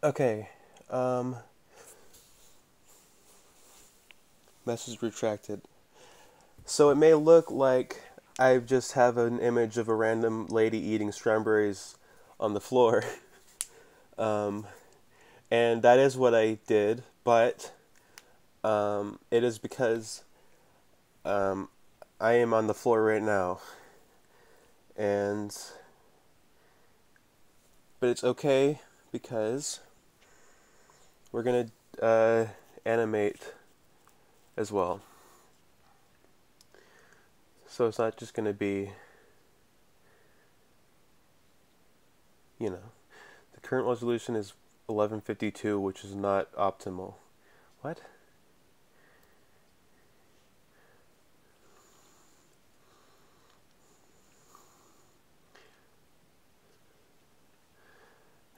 Okay, message retracted. So it may look like I just have an image of a random lady eating strawberries on the floor. um, and that is what I did, but it is because um, I am on the floor right now, and but it's okay because we're gonna animate as well. So it's not just gonna be, you know, the current resolution is 1152, which is not optimal. What?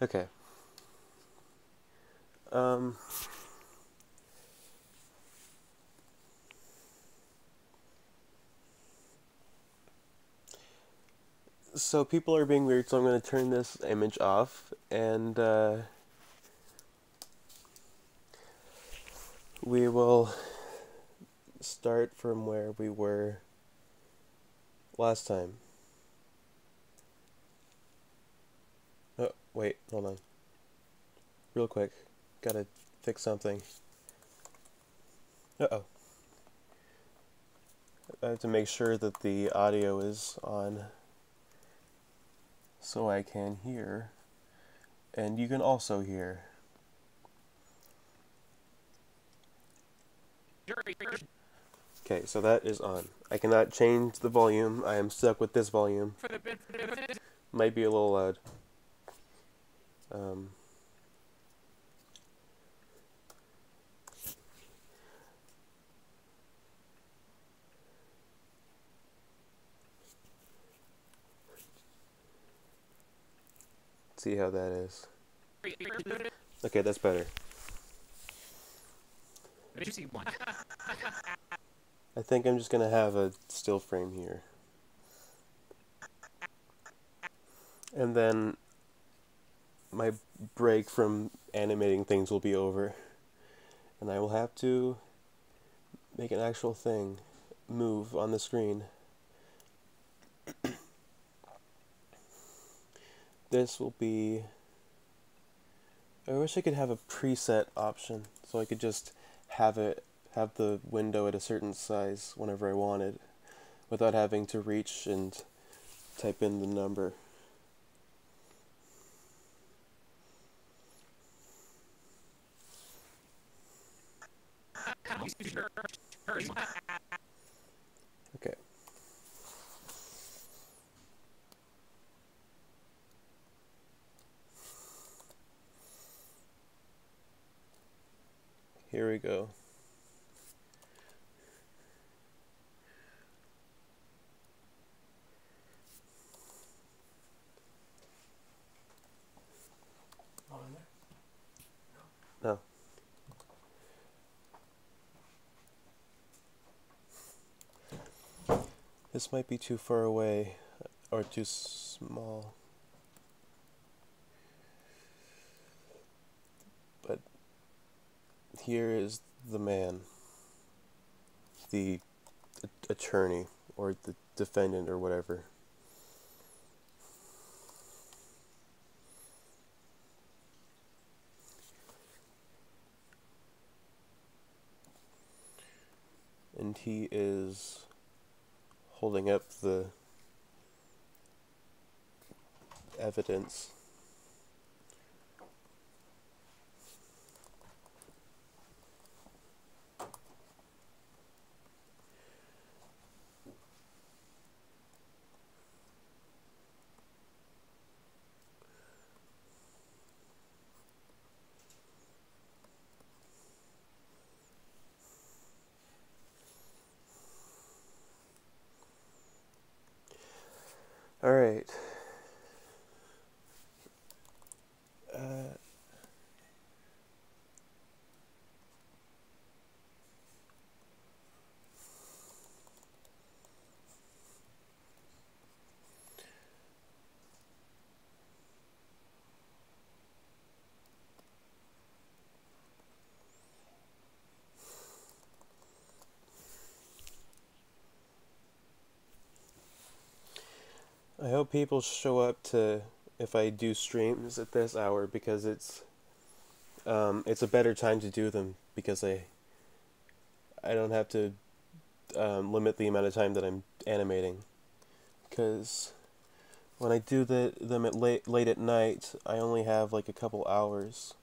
Okay. Um, so people are being weird, so I'm going to turn this image off, and we will start from where we were last time. Oh, wait, hold on. Real quick. Gotta fix something. Uh-oh. I have to make sure that the audio is on so I can hear, and you can also hear. Okay, so that is on. I cannot change the volume. I am stuck with this volume. Might be a little loud. Um, see how that is. Okay, that's better. I think I'm just gonna have a still frame here. And then my break from animating things will be over. And I will have to make an actual thing move on the screen. This will be... I wish I could have a preset option so I could just have the window at a certain size whenever I wanted without having to reach and type in the number. Okay. Here we go. No. This might be too far away or too small. But here is the man, the attorney or the defendant or whatever. And he is holding up the evidence. All right. I hope people show up to if I do streams at this hour because it's a better time to do them because I don't have to limit the amount of time that I'm animating because when I do them at late at night I only have like a couple hours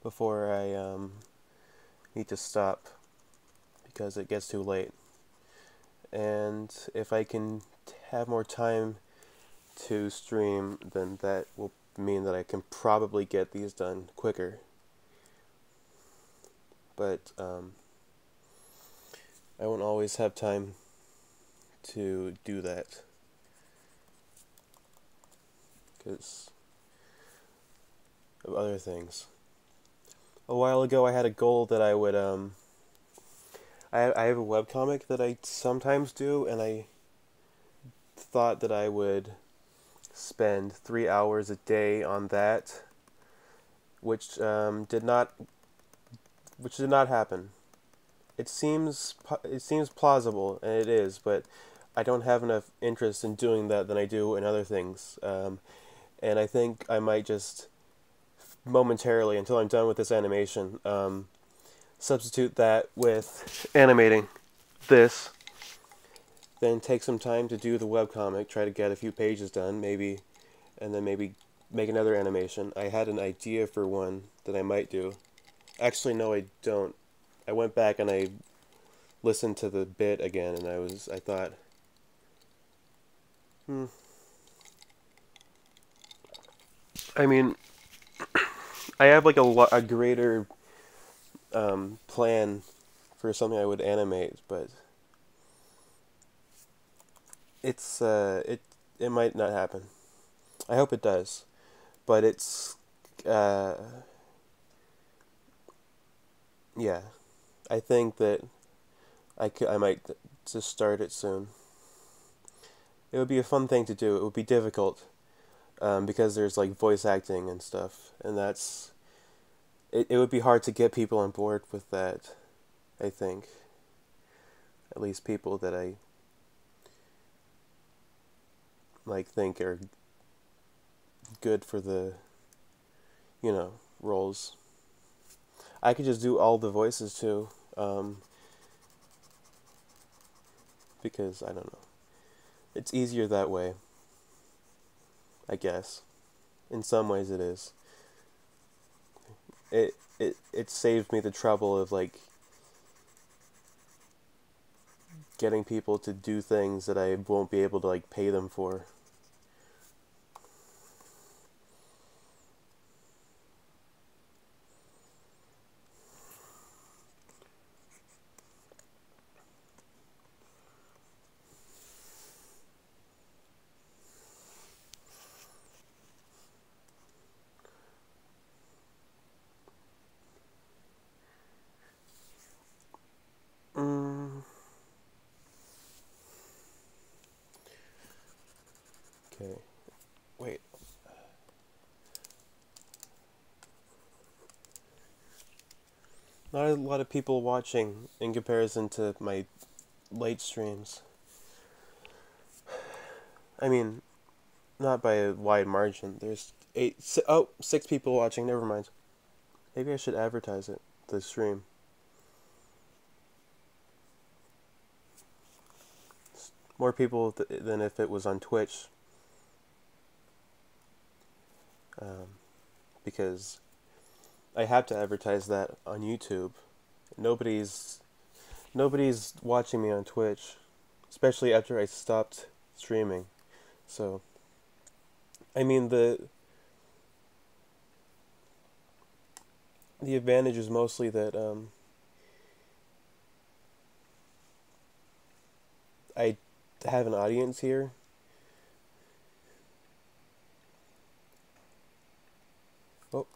before I need to stop because it gets too late. And if I can have more time to stream, then that will mean that I can probably get these done quicker. But I won't always have time to do that because of other things. A while ago, I had a goal that I would I have a webcomic that I sometimes do, and I thought that I would spend 3 hours a day on that, which did not happen. It seems plausible, and it is, but I don't have enough interest in doing that than I do in other things. And I think I might just momentarily, until I'm done with this animation, substitute that with animating this, then take some time to do the webcomic, try to get a few pages done, maybe, and then maybe make another animation. I had an idea for one that I might do. Actually, no, I don't. I went back and I listened to the bit again, and I thought, I mean, I have like a greater plan for something I would animate, but it might not happen. I hope it does, but uh, yeah. I think that I might just start it soon. It would be a fun thing to do. It would be difficult because there's like voice acting and stuff, and it would be hard to get people on board with that. I think, at least people that I like think are good for the roles. I could just do all the voices too, because I don't know. It's easier that way, I guess. In some ways, it is. It saved me the trouble of like getting people to do things that I won't be able to like pay them for. Mm, okay. Wait. Not a lot of people watching in comparison to my late streams. I mean, not by a wide margin. There's six people watching. Never mind. Maybe I should advertise it. The stream. More people than if it was on Twitch. Because I have to advertise that on YouTube. Nobody's nobody's watching me on Twitch, especially after I stopped streaming. So, I mean the advantage is mostly that I have an audience here. Oh,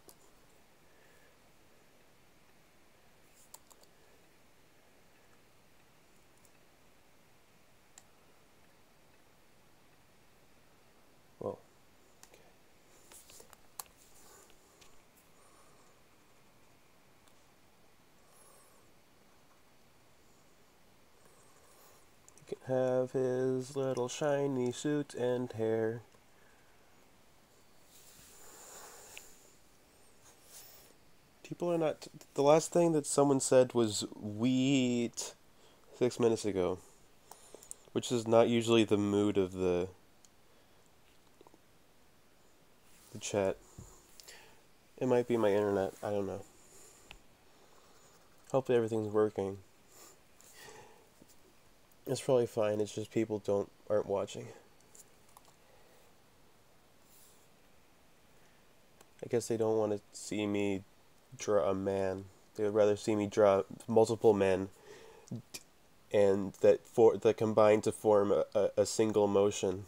well, you can have his little shiny suit and hair. People are not. The last thing that someone said was wheat 6 minutes ago, which is not usually the mood of the chat. It might be my internet. I don't know. Hopefully everything's working. It's probably fine. It's just people aren't watching. I guess they don't want to see me draw a man. They would rather see me draw multiple men, and that combine to form a single motion.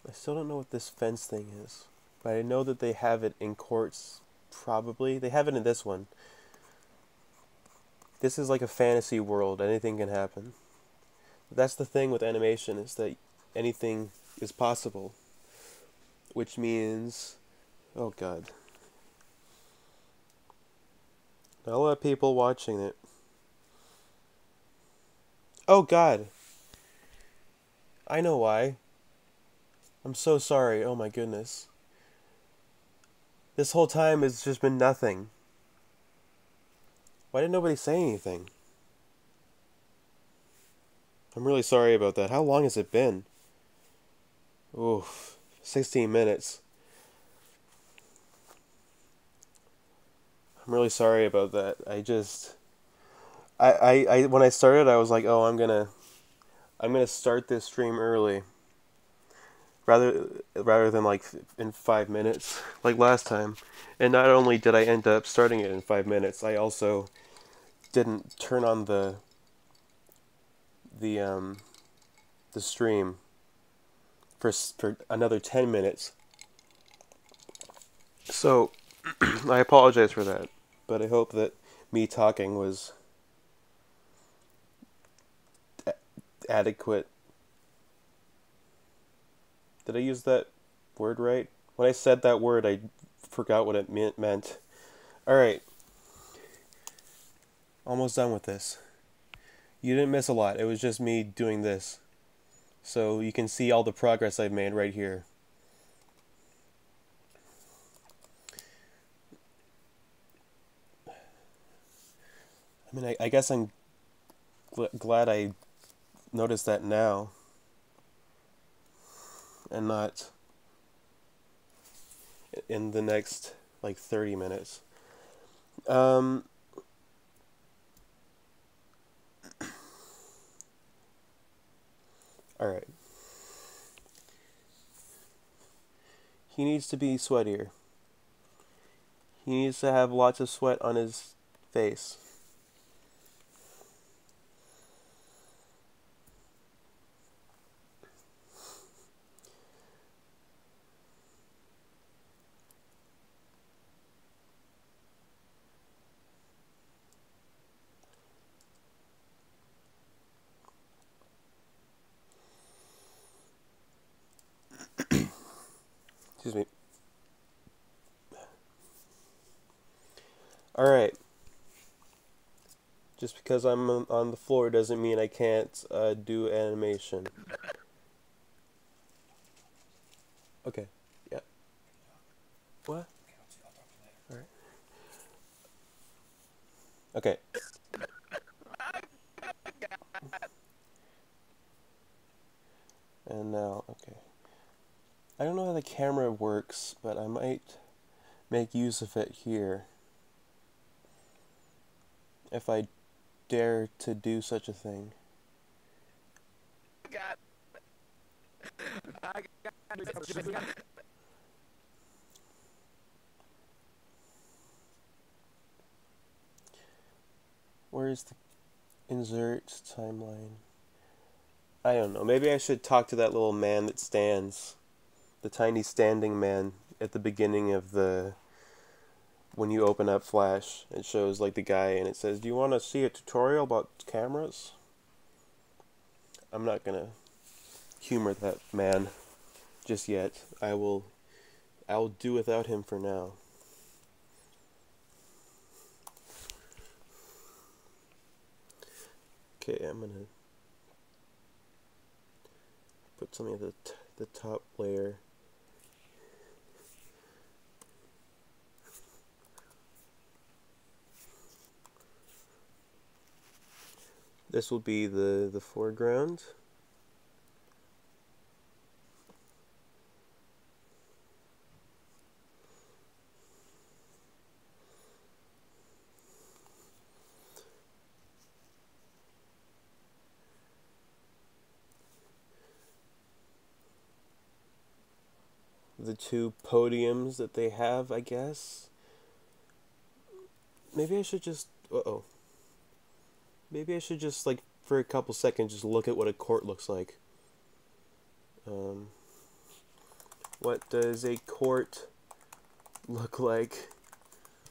I still don't know what this fence thing is, but I know that they have it in courts. Probably they have it in this one. This is like a fantasy world. Anything can happen. That's the thing with animation, is that anything is possible. Which means, oh god, not a lot of people watching it. Oh god, I know why. I'm so sorry. Oh my goodness. This whole time it's just been nothing. Why did nobody say anything? I'm really sorry about that. How long has it been? Oof, 16 minutes. I'm really sorry about that. When I started, I was like, oh, I'm gonna start this stream early, rather than like in 5 minutes, like last time. And not only did I end up starting it in 5 minutes, I also didn't turn on the um the stream for another 10 minutes. So I apologize for that, but I hope that me talking was adequate. Did I use that word right? When I said that word, I forgot what it meant. Alright, almost done with this. You didn't miss a lot. It was just me doing this. So you can see all the progress I've made right here. I mean, I guess I'm glad I noticed that now, and not in the next like 30 minutes. Alright. He needs to be sweatier. He needs to have lots of sweat on his face. Excuse me. Alright. Just because I'm on the floor doesn't mean I can't do animation. Okay. Yeah. What? Alright. Okay. And now, okay. I don't know how the camera works, but I might make use of it here, if I dare to do such a thing. Where's the insert timeline? I don't know. Maybe I should talk to that little man that stands. The tiny standing man at the beginning of when you open up Flash. It shows like the guy and it says, do you want to see a tutorial about cameras? I'm not gonna humor that man just yet. I'll do without him for now. Okay, I'm gonna put something at the top layer. This will be the foreground. The two podiums that they have, I guess. Maybe I should just... Uh-oh. Maybe I should just, like, for a couple seconds, just look at what a court looks like. What does a court look like?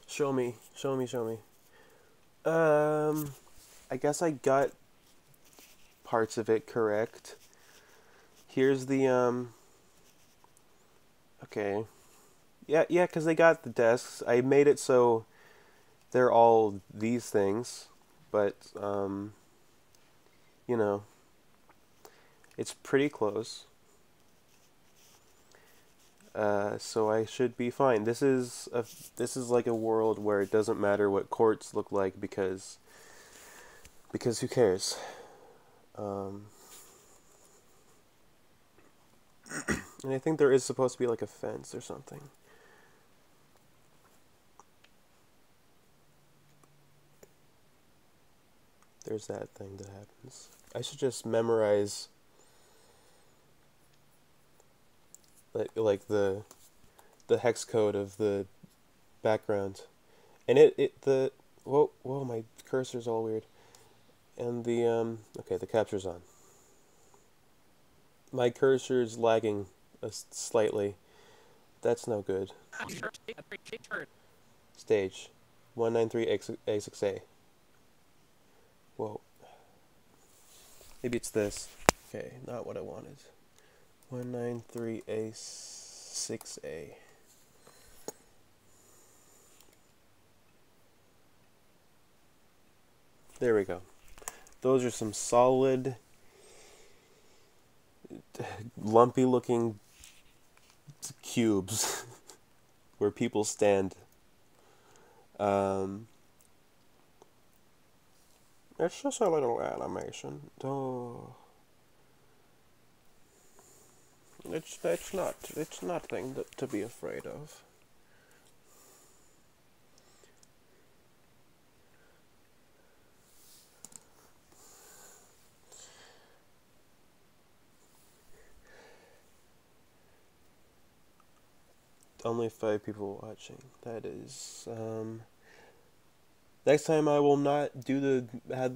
Show me, show me, show me. I guess I got parts of it correct. Here's the, okay. Yeah, because they got the desks. I made it so they're all these things, but, you know, it's pretty close. So I should be fine. This is like a world where it doesn't matter what courts look like because who cares? And I think there is supposed to be like a fence or something. There's that thing that happens. I should just memorize like the hex code of the background. And the whoa, my cursor's all weird. And the okay, the capture's on. My cursor's lagging slightly. That's no good. Stage 193A6A. Whoa. Maybe it's this. Okay, not what I wanted. 193A6A. There we go. Those are some solid, lumpy looking cubes where people stand. It's just a little animation. Oh. It's nothing to be afraid of. Only 5 people watching. That is, next time I will not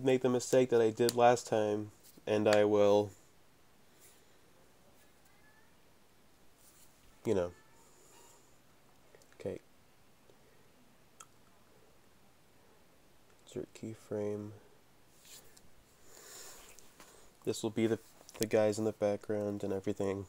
make the mistake that I did last time, and I will, you know. Okay. Insert keyframe. This will be the guys in the background and everything.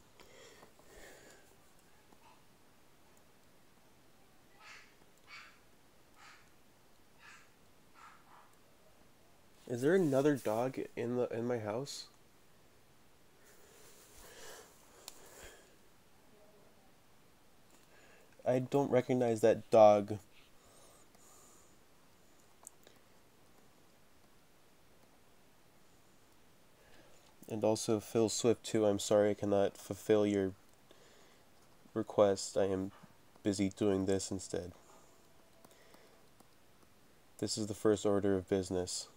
Is there another dog in my house? I don't recognize that dog. And also Phil Swift too. I'm sorry I cannot fulfill your request. I am busy doing this instead. This is the first order of business.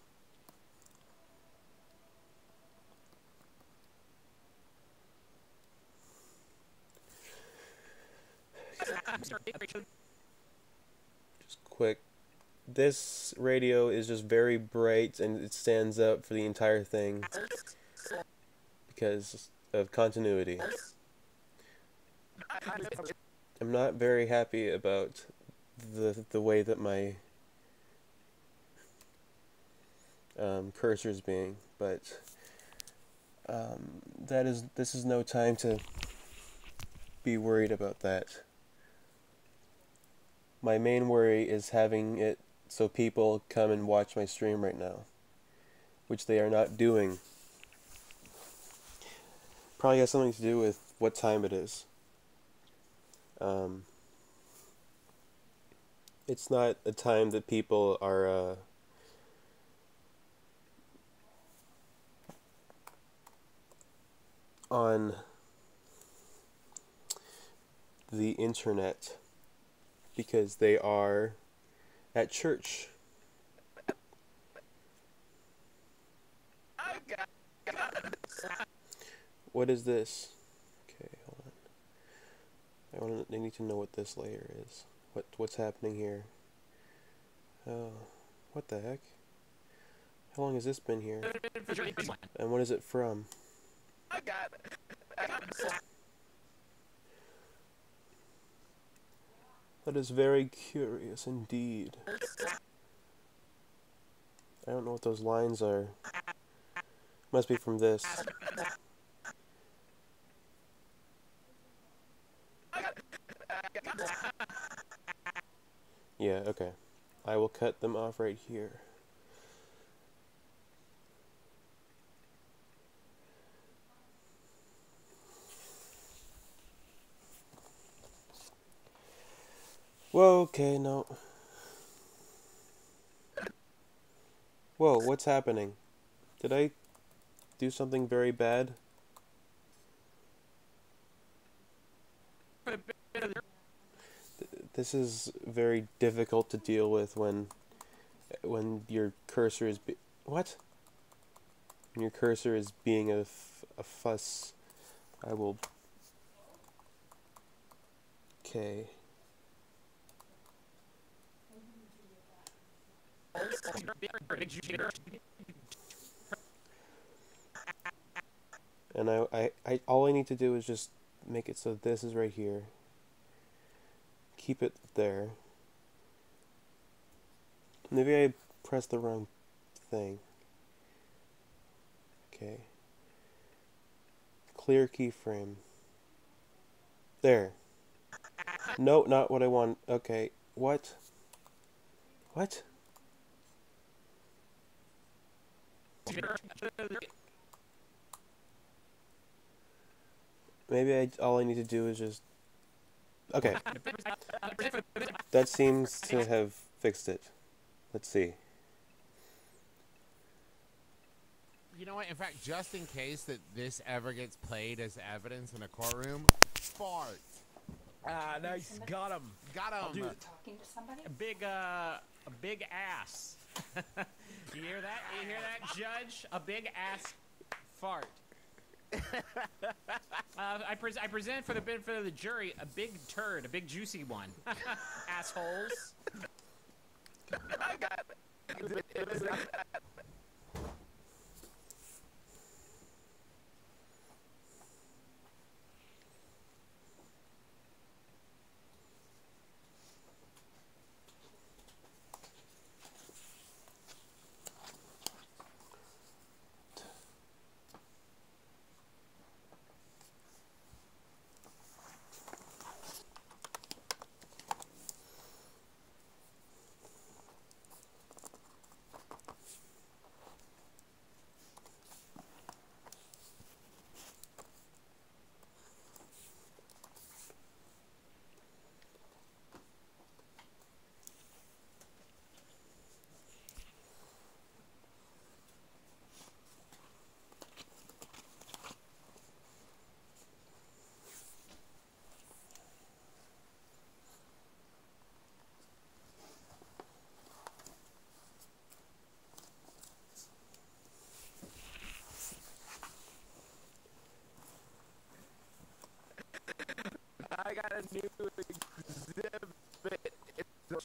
Just quick. This radio is just very bright and it stands up for the entire thing because of continuity. I'm not very happy about the way that my cursor is being, but this is no time to be worried about that. My main worry is having it so people come and watch my stream right now, which they are not doing. Probably has something to do with what time it is. It's not a time that people are on the internet because they are at church. What is this? Okay, hold on. I need to know what this layer is. What's happening here? Oh, what the heck? How long has this been here? And what is it from? That is very curious indeed. I don't know what those lines are. Must be from this. Yeah, okay. I will cut them off right here. Whoa, okay, no. Whoa, what's happening? Did I do something very bad? This is very difficult to deal with when your cursor is what? When your cursor is being a fuss. I will. Okay. And I all I need to do is just make it so this is right here. Keep it there. Maybe I pressed the wrong thing. Okay. Clear keyframe. There. No, not what I want. Okay. What? What? Maybe all I need to do is just... Okay. That seems to have fixed it. Let's see. You know what? In fact, just in case that this ever gets played as evidence in a courtroom, fart. Ah, nice. Got him. Got him. Talking to somebody? A big ass. You hear that? You hear that, Judge? A big ass fart. I present for the benefit of the jury a big turd, a big juicy one. Assholes. I got it. I got a new exhibit. It's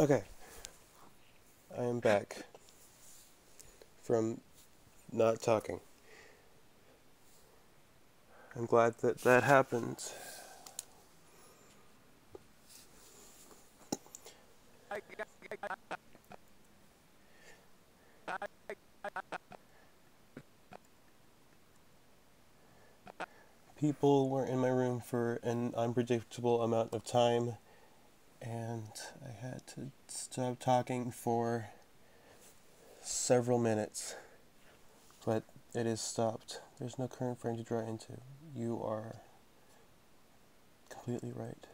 Okay, I am back from not talking. I'm glad that that happened. People were in my room for an unpredictable amount of time, and I had to stop talking for several minutes. But it is stopped. There's no current frame to draw into. You are completely right.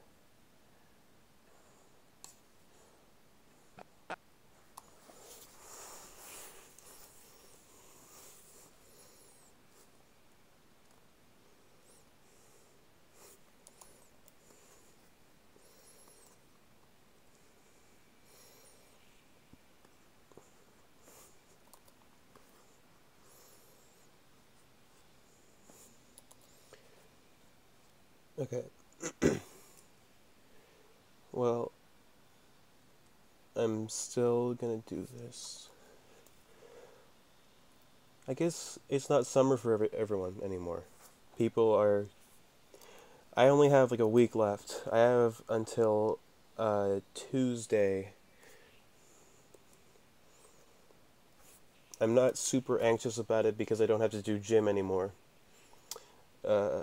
Okay. Well, I'm still gonna do this. I guess it's not summer for everyone anymore. People are. I only have like a week left. I have until Tuesday. I'm not super anxious about it because I don't have to do gym anymore. Uh,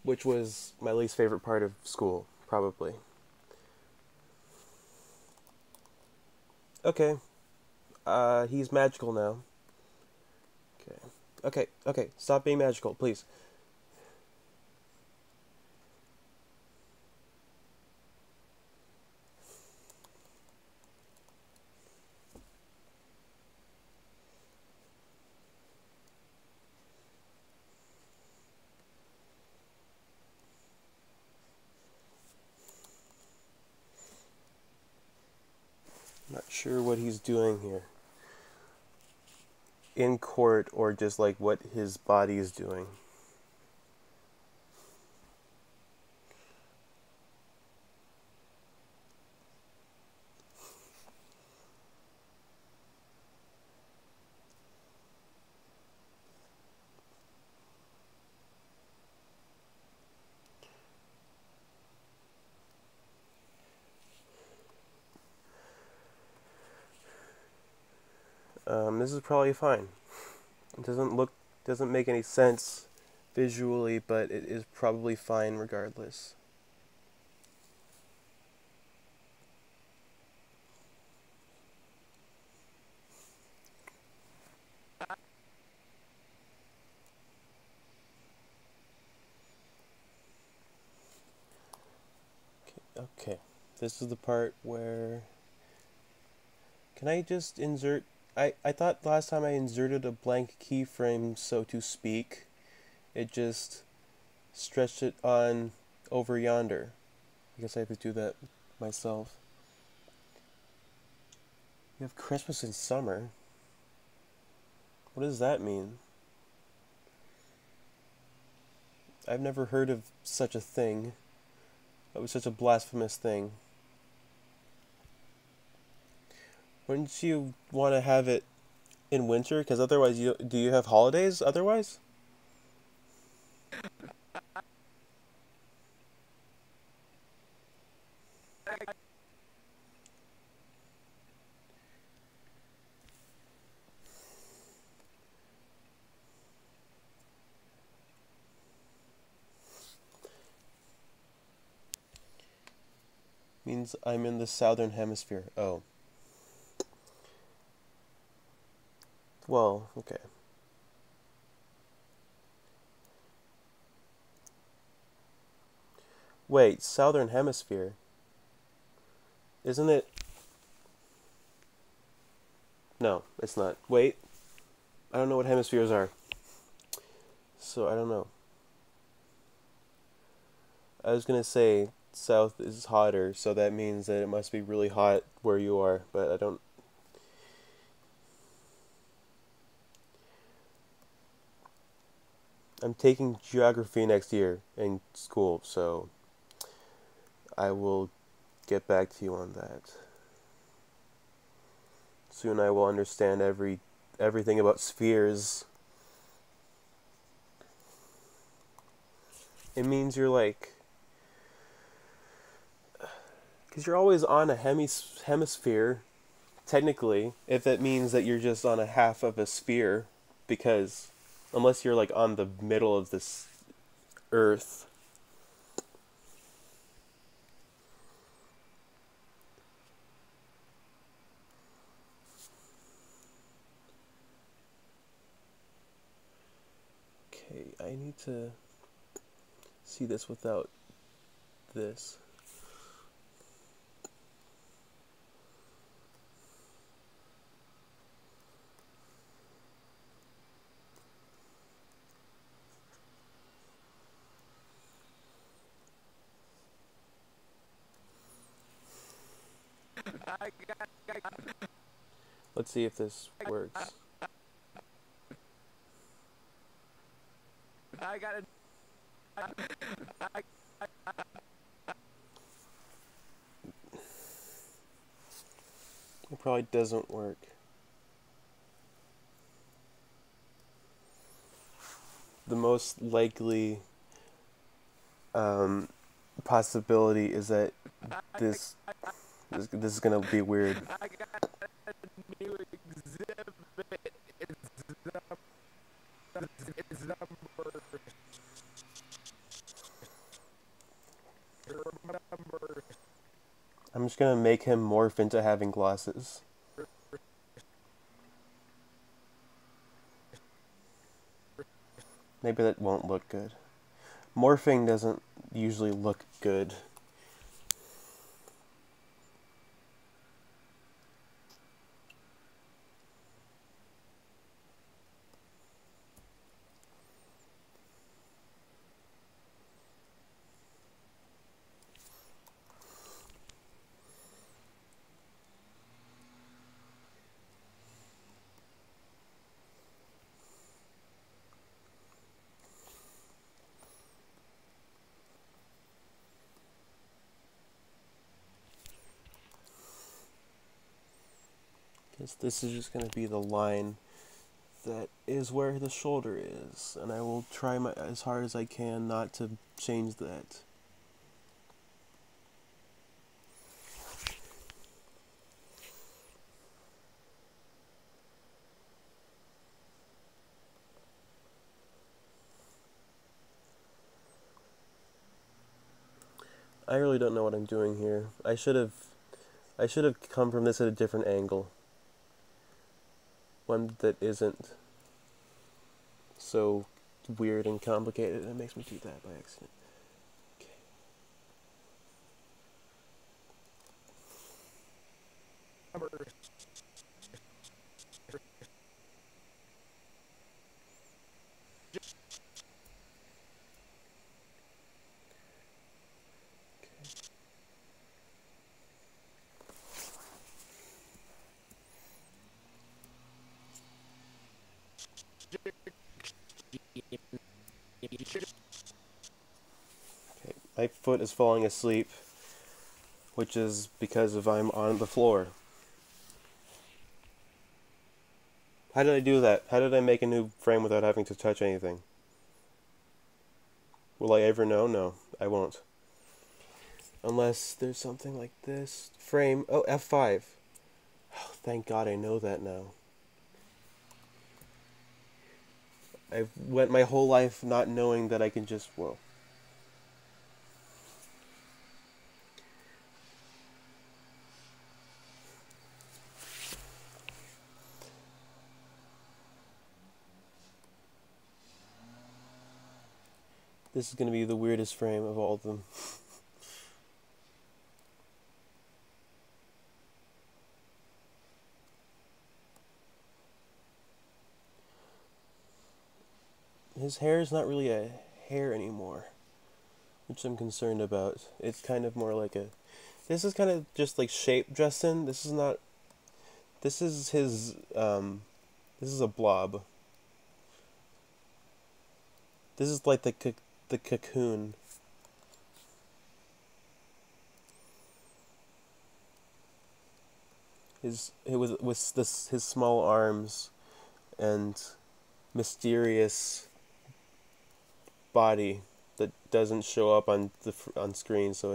which was my least favorite part of school, probably. Okay. He's magical now. Okay. Okay, okay. Stop being magical, please. Not sure what he's doing here. In court, or just like what his body is doing. This is probably fine. It doesn't make any sense visually, but it is probably fine regardless. Okay, this is the part where... Can I just insert... I thought last time I inserted a blank keyframe, so to speak, it just stretched it on over yonder. I guess I have to do that myself. You have Christmas in summer? What does that mean? I've never heard of such a thing. That was such a blasphemous thing. Wouldn't you want to have it in winter? Because otherwise, do you have holidays otherwise? Means I'm in the southern hemisphere. Oh. Well, okay. Wait, southern hemisphere? Isn't it... No, it's not. Wait. I don't know what hemispheres are. So I don't know. I was gonna say south is hotter, so that means that it must be really hot where you are, but I don't... I'm taking geography next year in school, so I will get back to you on that. Soon I will understand everything about spheres. It means you're like, because you're always on a hemisphere, technically, if that means that you're just on a half of a sphere, because unless you're like on the middle of this Earth. Okay, I need to see this without this. Let's see if this works. I got it. It probably doesn't work. The most likely possibility is that this is gonna be weird. I got a new exhibit. It's number. I'm just gonna make him morph into having glasses. Maybe that won't look good. Morphing doesn't usually look good. Because this is just going to be the line that is where the shoulder is, and I will try as hard as I can not to change that. I really don't know what I'm doing here. I should have come from this at a different angle. One that isn't so weird and complicated. It makes me do that by accident. Okay. Okay, my foot is falling asleep, which is because I'm on the floor. How did I do that? How did I make a new frame without having to touch anything? Will I ever know? No, I won't. Unless there's something like this. Frame. Oh, F5. Oh, thank God I know that now. I've went my whole life not knowing that I can just, whoa. This is going to be the weirdest frame of all of them. His hair is not really a hair anymore, which I'm concerned about. It's kind of more like a... This is kind of just like shape Justin. This is not... This is his... This is a blob. This is like the cocoon. his small arms and mysterious body that doesn't show up on screen, so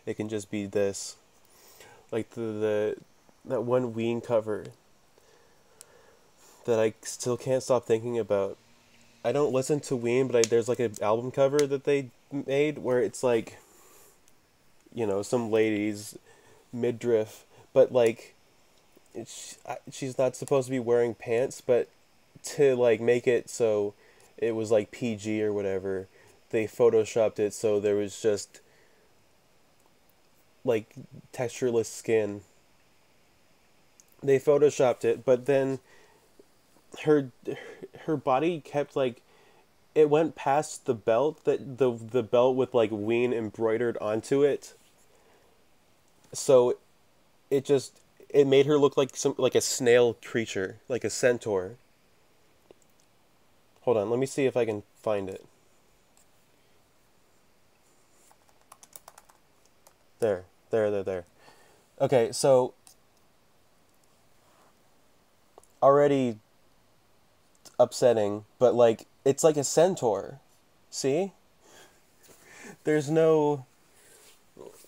it can just be this, like the that one Ween cover that I still can't stop thinking about. I don't listen to Ween, but there's like an album cover that they made where it's like, some ladies midriff, but like she's not supposed to be wearing pants, but to like make it so it was like PG or whatever, they photoshopped it so there was just like textureless skin. They photoshopped it, but then her her body kept like, it went past the belt, that the belt with like Ween embroidered onto it. So it made her look like a snail creature, like a centaur. Hold on, let me see if I can find it. There. Okay, so already upsetting, but like it's like a centaur. See? There's no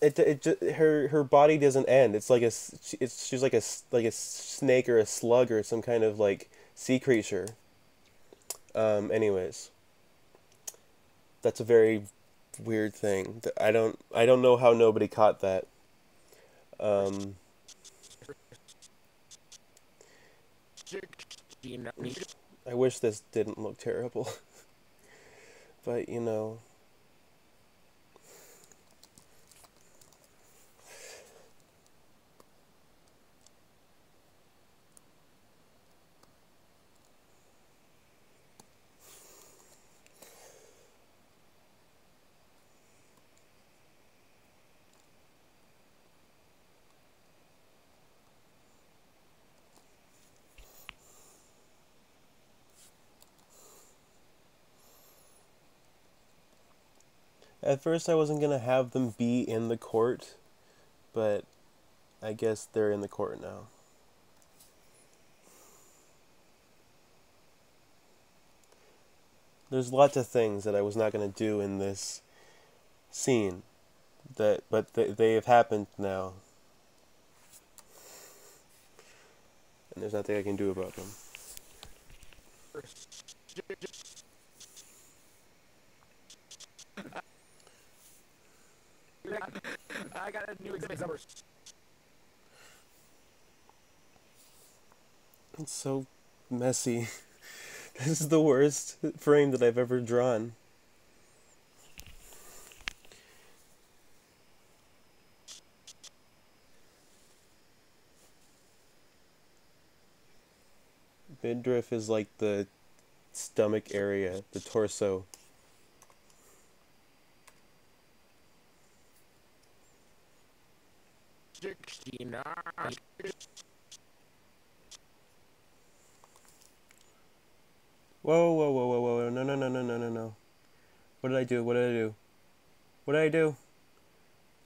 her body doesn't end. It's like she's like a snake or a slug or some kind of like sea creature. Anyways, that's a very weird thing. I don't know how nobody caught that. I wish this didn't look terrible, but at first I wasn't gonna have them be in the court, but I guess they're in the court now. There's lots of things that I was not gonna do in this scene, but they have happened now, and there's nothing I can do about them. I got a new exhibit number. It's so messy. This is the worst frame that I've ever drawn. Midriff is like the stomach area, the torso. Whoa, no. What did I do? What did I do?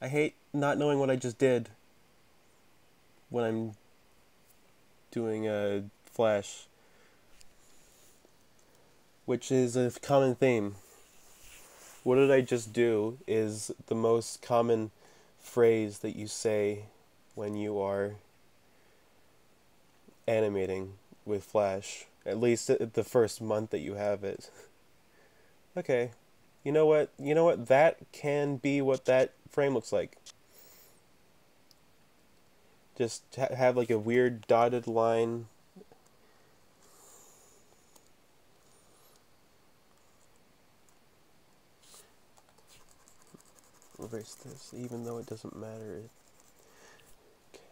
I hate not knowing what I just did when I'm doing a Flash, which is a common theme. What did I just do is the most common phrase that you say when you are animating with Flash, at least the first month that you have it. Okay, you know what? That can be what that frame looks like. Just have like a weird dotted line. Erase this, even though it doesn't matter. Okay.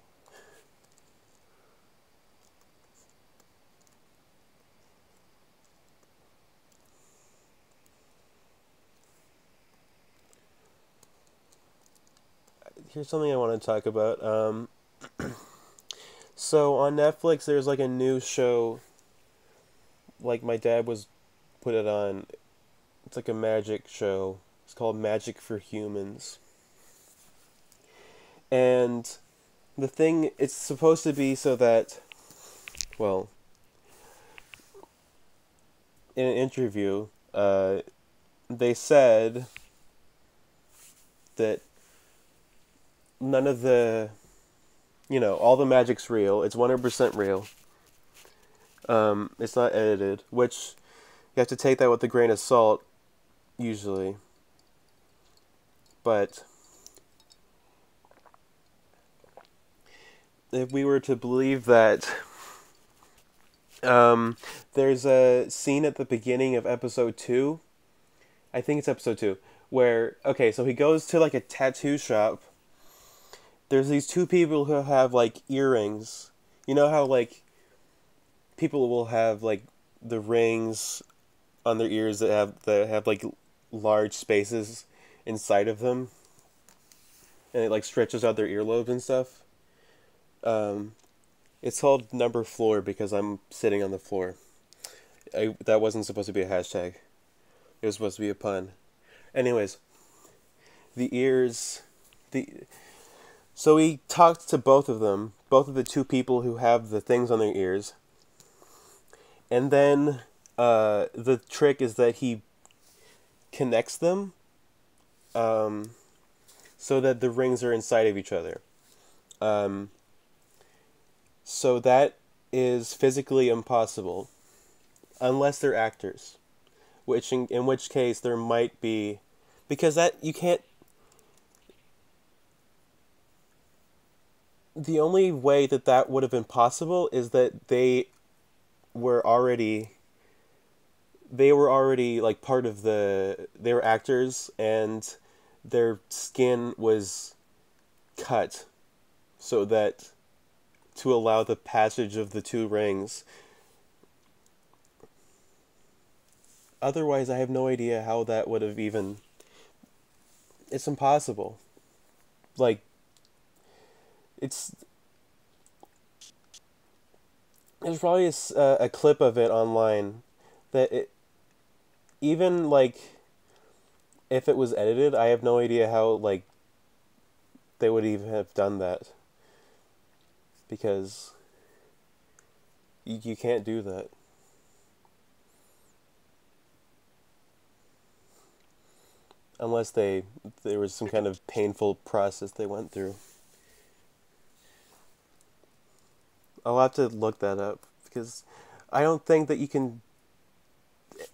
Here's something I want to talk about. So on Netflix, there's like a new show. Like my dad was put it on. It's like a magic show. It's called Magic for Humans. And the thing, it's supposed to be so that, well, in an interview, they said that none of the, all the magic's real. It's 100% real. It's not edited, which you have to take that with a grain of salt, usually. But if we were to believe that, there's a scene at the beginning of episode 2, I think it's episode 2, where, okay, so he goes to like a tattoo shop. There's these two people who have like earrings. You know how like people will have like the rings on their ears that have like large spaces inside of them, and it like stretches out their earlobes and stuff. It's called number floor because I'm sitting on the floor. That wasn't supposed to be a hashtag. It was supposed to be a pun. Anyways, the ears, the so he talked to both of them, both of the two people who have the things on their ears, and then the trick is that he connects them, so that the rings are inside of each other. So that is physically impossible, unless they're actors, which in which case there might be, because that you can't. The only way that would have been possible is that were already like part of they were actors, and their skin was cut so that to allow the passage of the two rings. Otherwise, I have no idea how that would have even. It's impossible. Like, it's. There's probably a clip of it online that it. Even, like, if it was edited, I have no idea how, like, they would even have done that. Because you can't do that. Unless there was some kind of painful process they went through. I'll have to look that up, because I don't think that you can,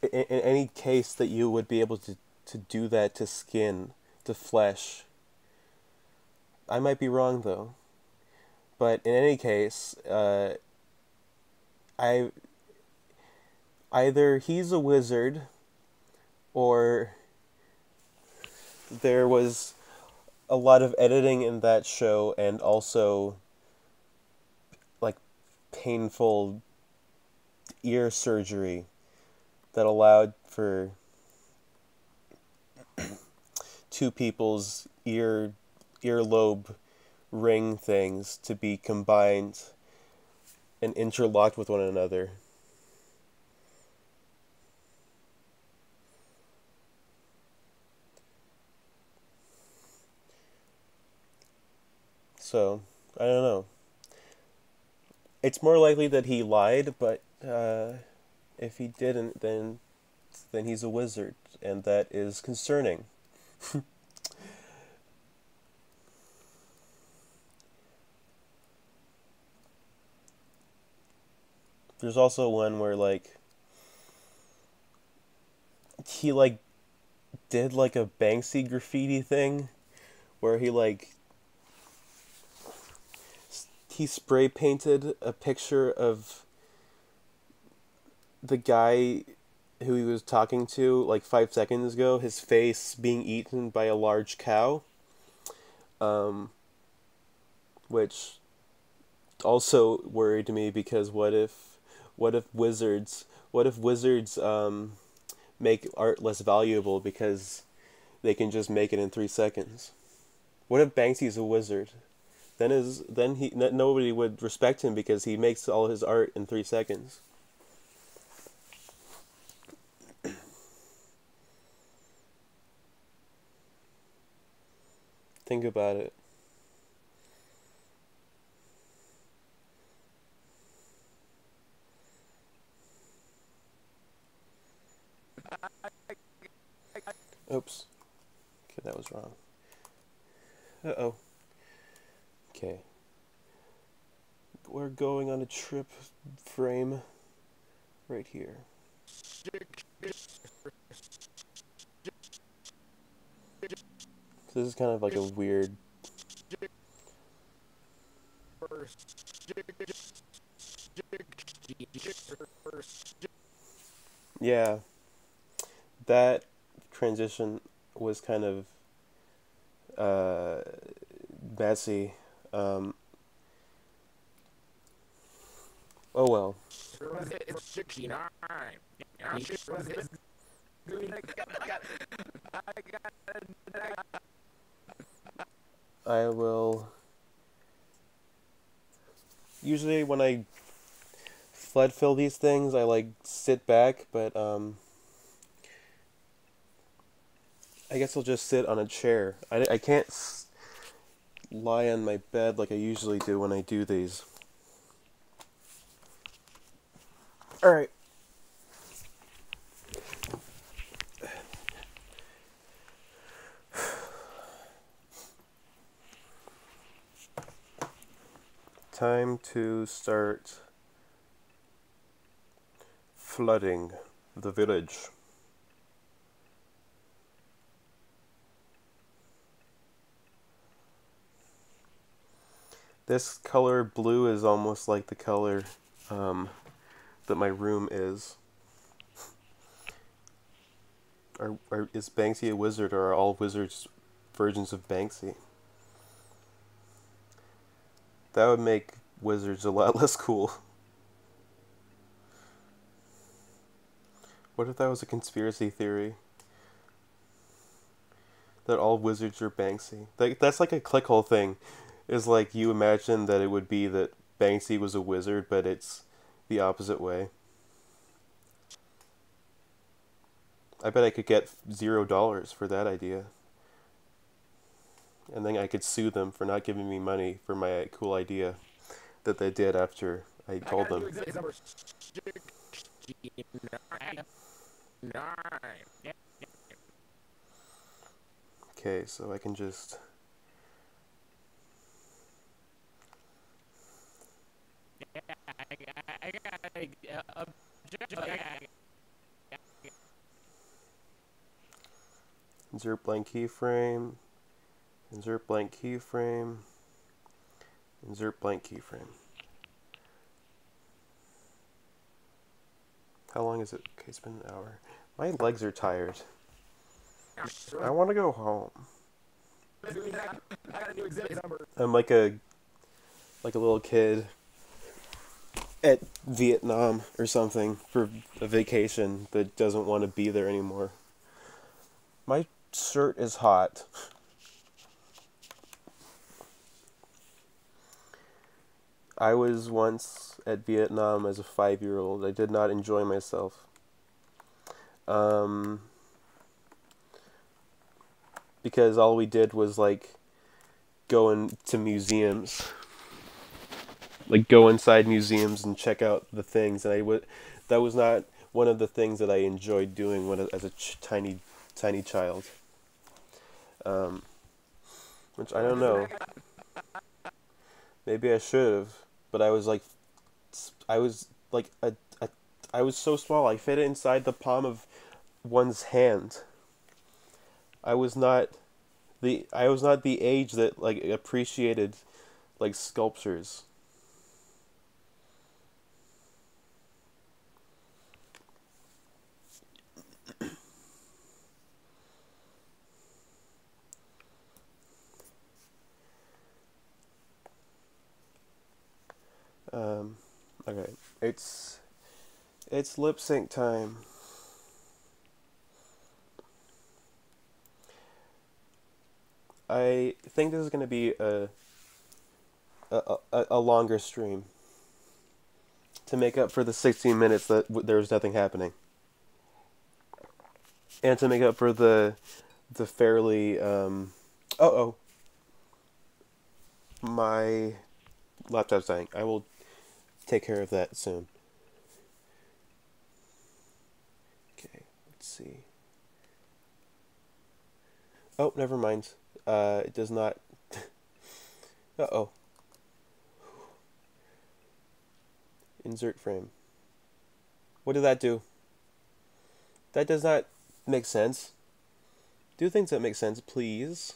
in any case, that you would be able to do that to skin, to flesh. I might be wrong, though. But in any case, either he's a wizard, or there was a lot of editing in that show, and also like painful ear surgery that allowed for two people's earlobe ring things to be combined and interlocked with one another. So, I don't know. It's more likely that he lied, but if he didn't, then he's a wizard, and that is concerning. There's also one where like he like did like a Banksy graffiti thing where he spray painted a picture of the guy who he was talking to like 5 seconds ago, his face being eaten by a large cow, which also worried me, because what if wizards make art less valuable because they can just make it in 3 seconds? What if Banksy's a wizard? Nobody would respect him because he makes all his art in 3 seconds. Think about it. Oops. Okay, that was wrong. Uh-oh. Okay. We're going on a trip frame right here. So this is kind of like a weird... Yeah, that transition was kind of messy. Oh well. I will... Usually when I flood fill these things, I like sit back, but I guess I'll just sit on a chair. I can't lie on my bed like I usually do when I do these. Alright. Time to start flooding the village. This color blue is almost like the color that my room is. Is Banksy a wizard, or are all wizards versions of Banksy? That would make wizards a lot less cool. What if that was a conspiracy theory? That all wizards are Banksy? That's like a clickhole thing. Is like you imagine that it would be that Banksy was a wizard, but it's the opposite way. I bet I could get $0 for that idea. And then I could sue them for not giving me money for my cool idea that they did after I told them. Okay, so I can just... Insert blank keyframe. Insert blank keyframe. Insert blank keyframe. How long is it? Okay, it's been an hour. My legs are tired. I want to go home. I'm like a little kid at Vietnam or something for a vacation that doesn't want to be there anymore. My shirt is hot. I was once at Vietnam as a 5-year-old. I did not enjoy myself. Because all we did was like go into museums. Like go inside museums and check out the things, and that was not one of the things that I enjoyed doing as a tiny child. Which I don't know. Maybe I should have, but I was like I was so small. I fit it inside the palm of one's hand. I was not the age that like appreciated like sculptures. Okay, it's lip sync time. I think this is going to be a longer stream to make up for the 16 minutes that there was nothing happening, and to make up for the fairly my laptop's dying. I will take care of that soon. Okay, let's let's see. Oh, never mind. It does not. Uh-oh. Insert frame. What did that do? That does not make sense. Do things that make sense, please.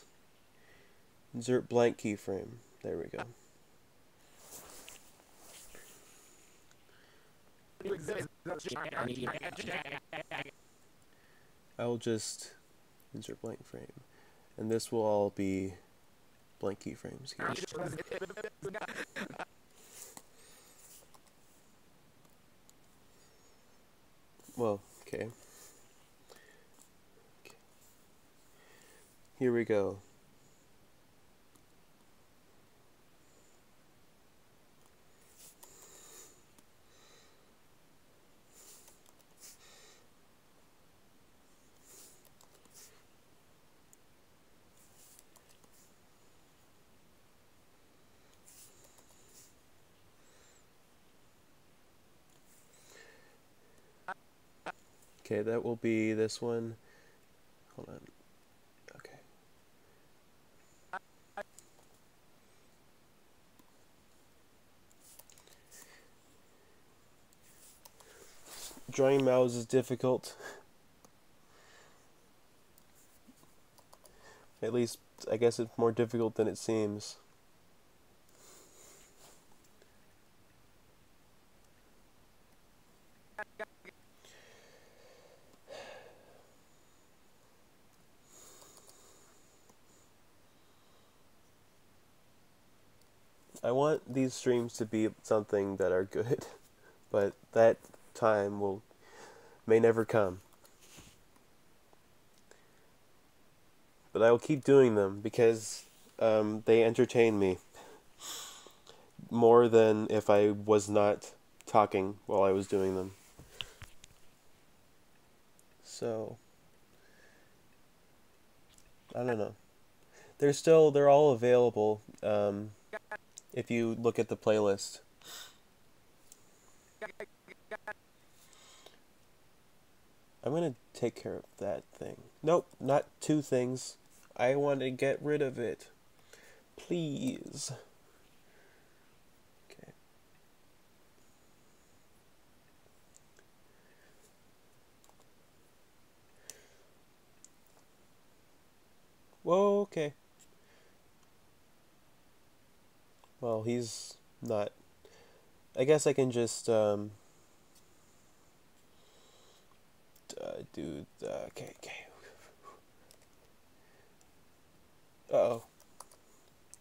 Insert blank keyframe. There we go. I will just insert blank frame. And this will all be blank keyframes here. Well, okay. Here we go. Okay, that will be this one. Hold on. Okay. Drawing mouths is difficult. At least, I guess it's more difficult than it seems. I want these streams to be something that are good, but that time may never come. But I will keep doing them because they entertain me more than if I was not talking while I was doing them. So, I don't know. They're all available if you look at the playlist. I'm gonna take care of that thing. Nope, not two things. I want to get rid of it. Please. Okay. Whoa, okay. Well, he's not. I guess I can just do the okay. Uh-oh.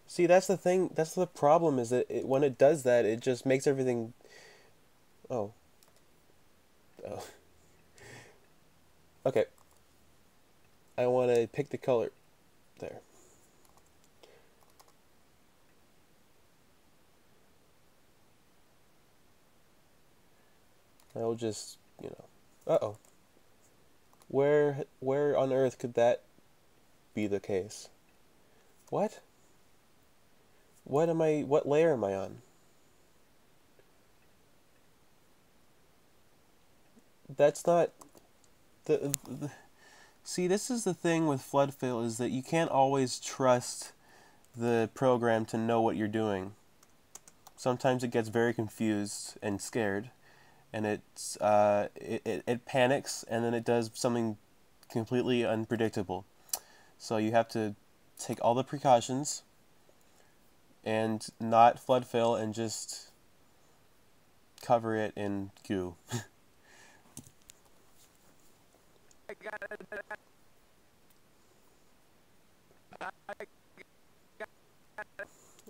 See, that's the thing. That's the problem. Is that when it does that, it just makes everything. Oh. Oh. Okay. I want to pick the color. There. I'll just, Uh-oh. Where on earth could that be the case? What? What layer am I on? That's not See, this is the thing with flood fill is that you can't always trust the program to know what you're doing. Sometimes it gets very confused and scared, and it panics, and then it does something completely unpredictable. So you have to take all the precautions and not flood fill and just cover it in goo.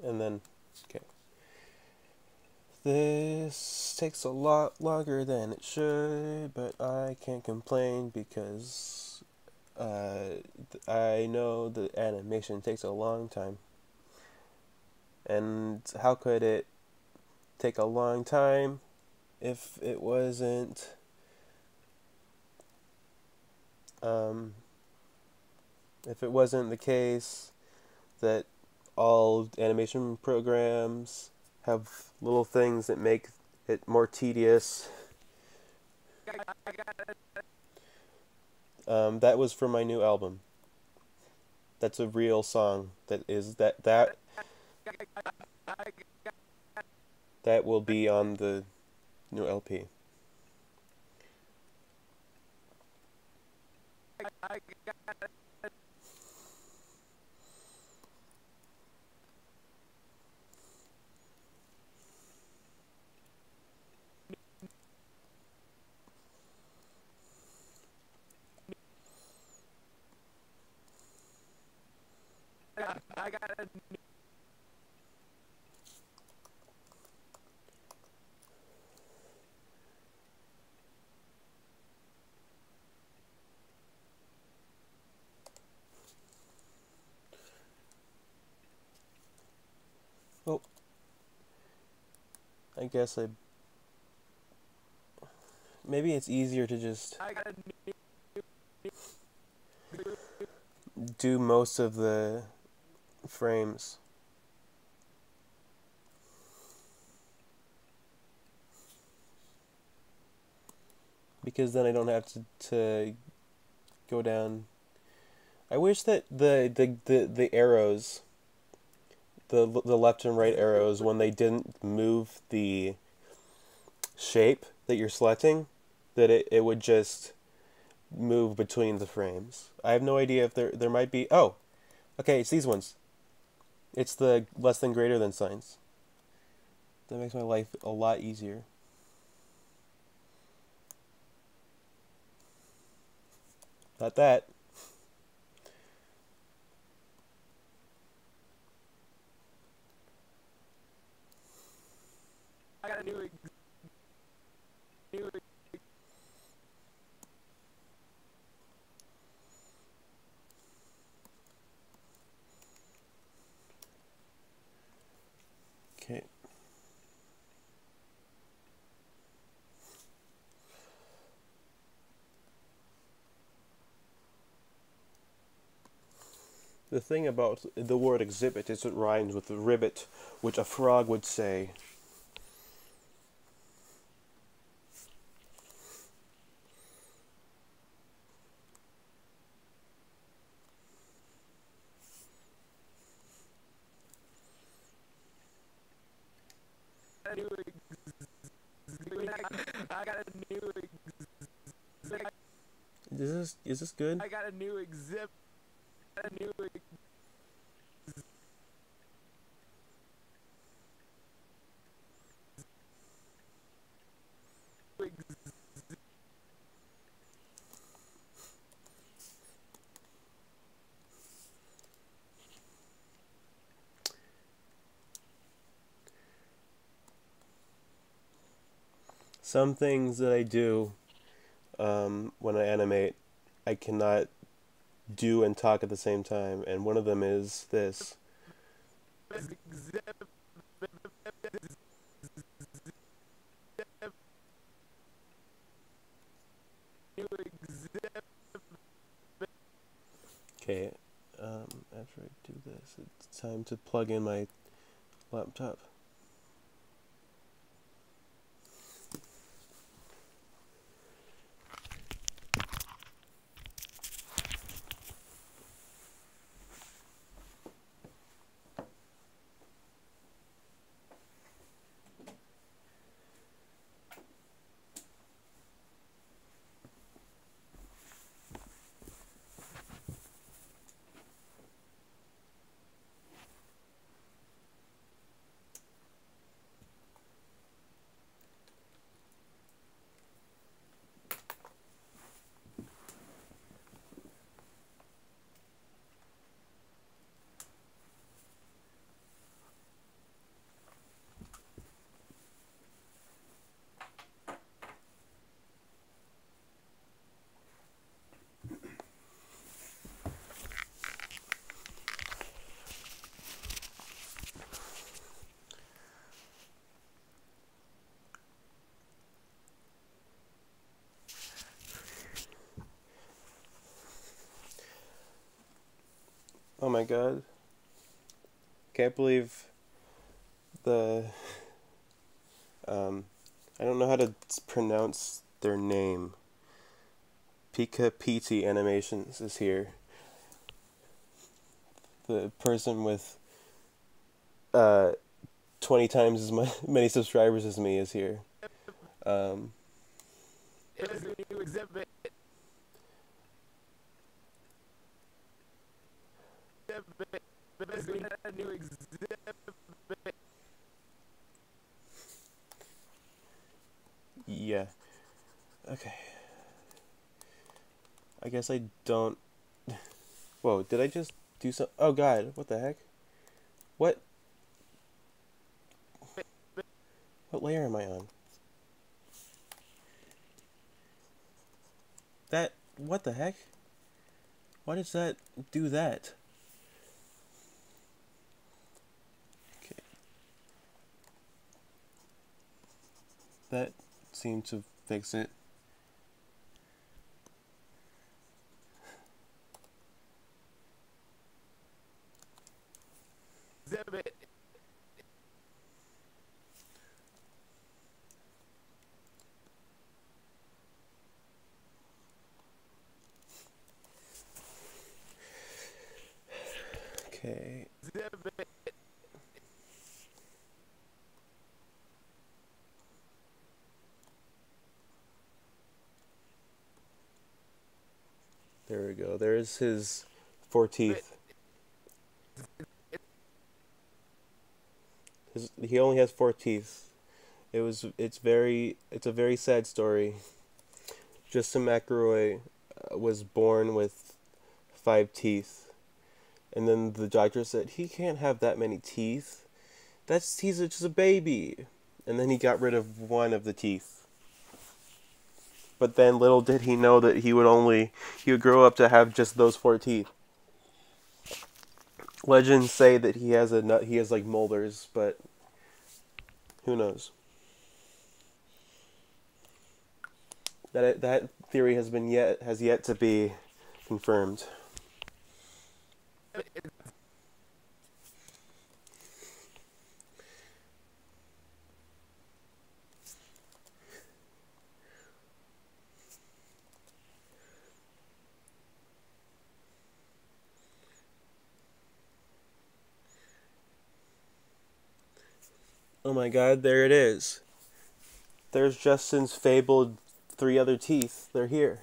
And then, okay. This takes a lot longer than it should, but I can't complain because I know the animation takes a long time. And how could it take a long time if it wasn't the case that all animation programs have little things that make it more tedious. That was for my new album. That's a real song. That will be on the new LP. Well, I guess maybe it's easier to just do most of the frames. Because then I don't have to go down. I wish that the arrows, the left and right arrows, when they didn't move the shape that you're selecting, that it would just move between the frames. I have no idea if there might be. Oh, okay, it's these ones. It's the less than greater than signs. That makes my life a lot easier. Not that. Okay. The thing about the word exhibit is it rhymes with ribbit, which a frog would say. Is this good? I got a new exhibit. Some things that I do when I animate, I cannot do and talk at the same time, and one of them is this. Okay, after I do this, it's time to plug in my laptop. Oh my god. Can't believe the I don't know how to pronounce their name. Pika PT Animations is here. The person with 20 times many subscribers as me is here. It is a new exhibit. A new exhibit. Yeah. Okay. I guess I don't... Whoa, did I just do some... Oh god, what the heck? What? What layer am I on? That... What the heck? Why does that do that? Okay. That seemed to fix it. Exhibit. Okay. Exhibit. There we go. There's his 4 teeth. He only has 4 teeth. It's a very sad story. Justin McElroy was born with 5 teeth, and then the doctor said he can't have that many teeth. He's just a baby, and then he got rid of one of the teeth. But then little did he know that he would grow up to have just those 4 teeth. Legends say that he has like molars, but who knows? That theory has yet to be confirmed. Oh my god, there it is. There's Justin's fabled 3 other teeth. They're here.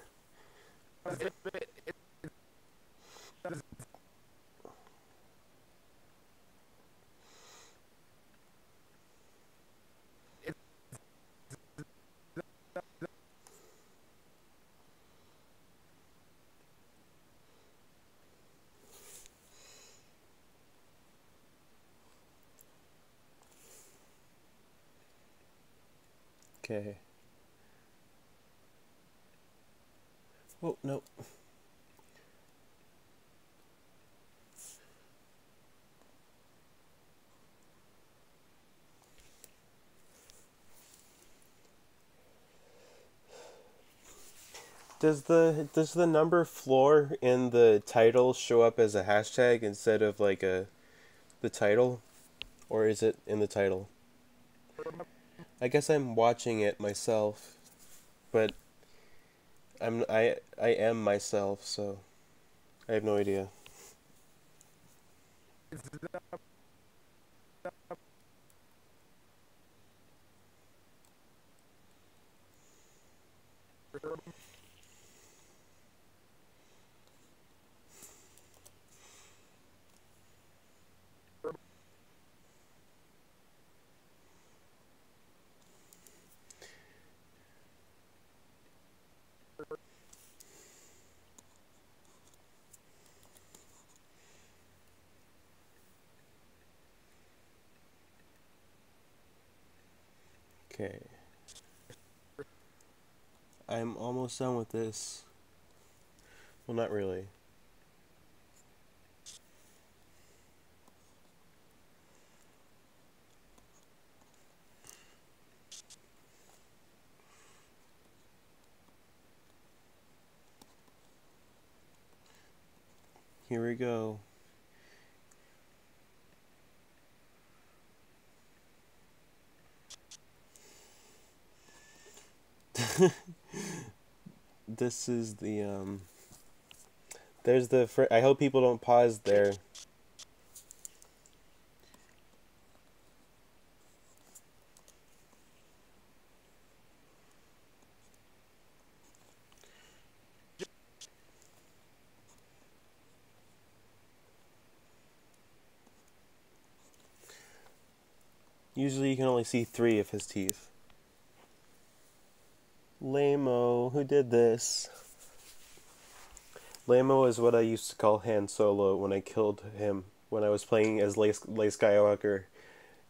Okay. Oh, no. Does the number floor in the title show up as a hashtag instead of like the title, or is it in the title? I guess I'm watching it myself, but I am myself, so I have no idea. Okay. I'm almost done with this. Well, not really. Here we go. this is the there's the I hope people don't pause there. Usually you can only see 3 of his teeth. Lame-o, who did this? Lame-o is what I used to call Han Solo when I killed him when I was playing as Leia Skywalker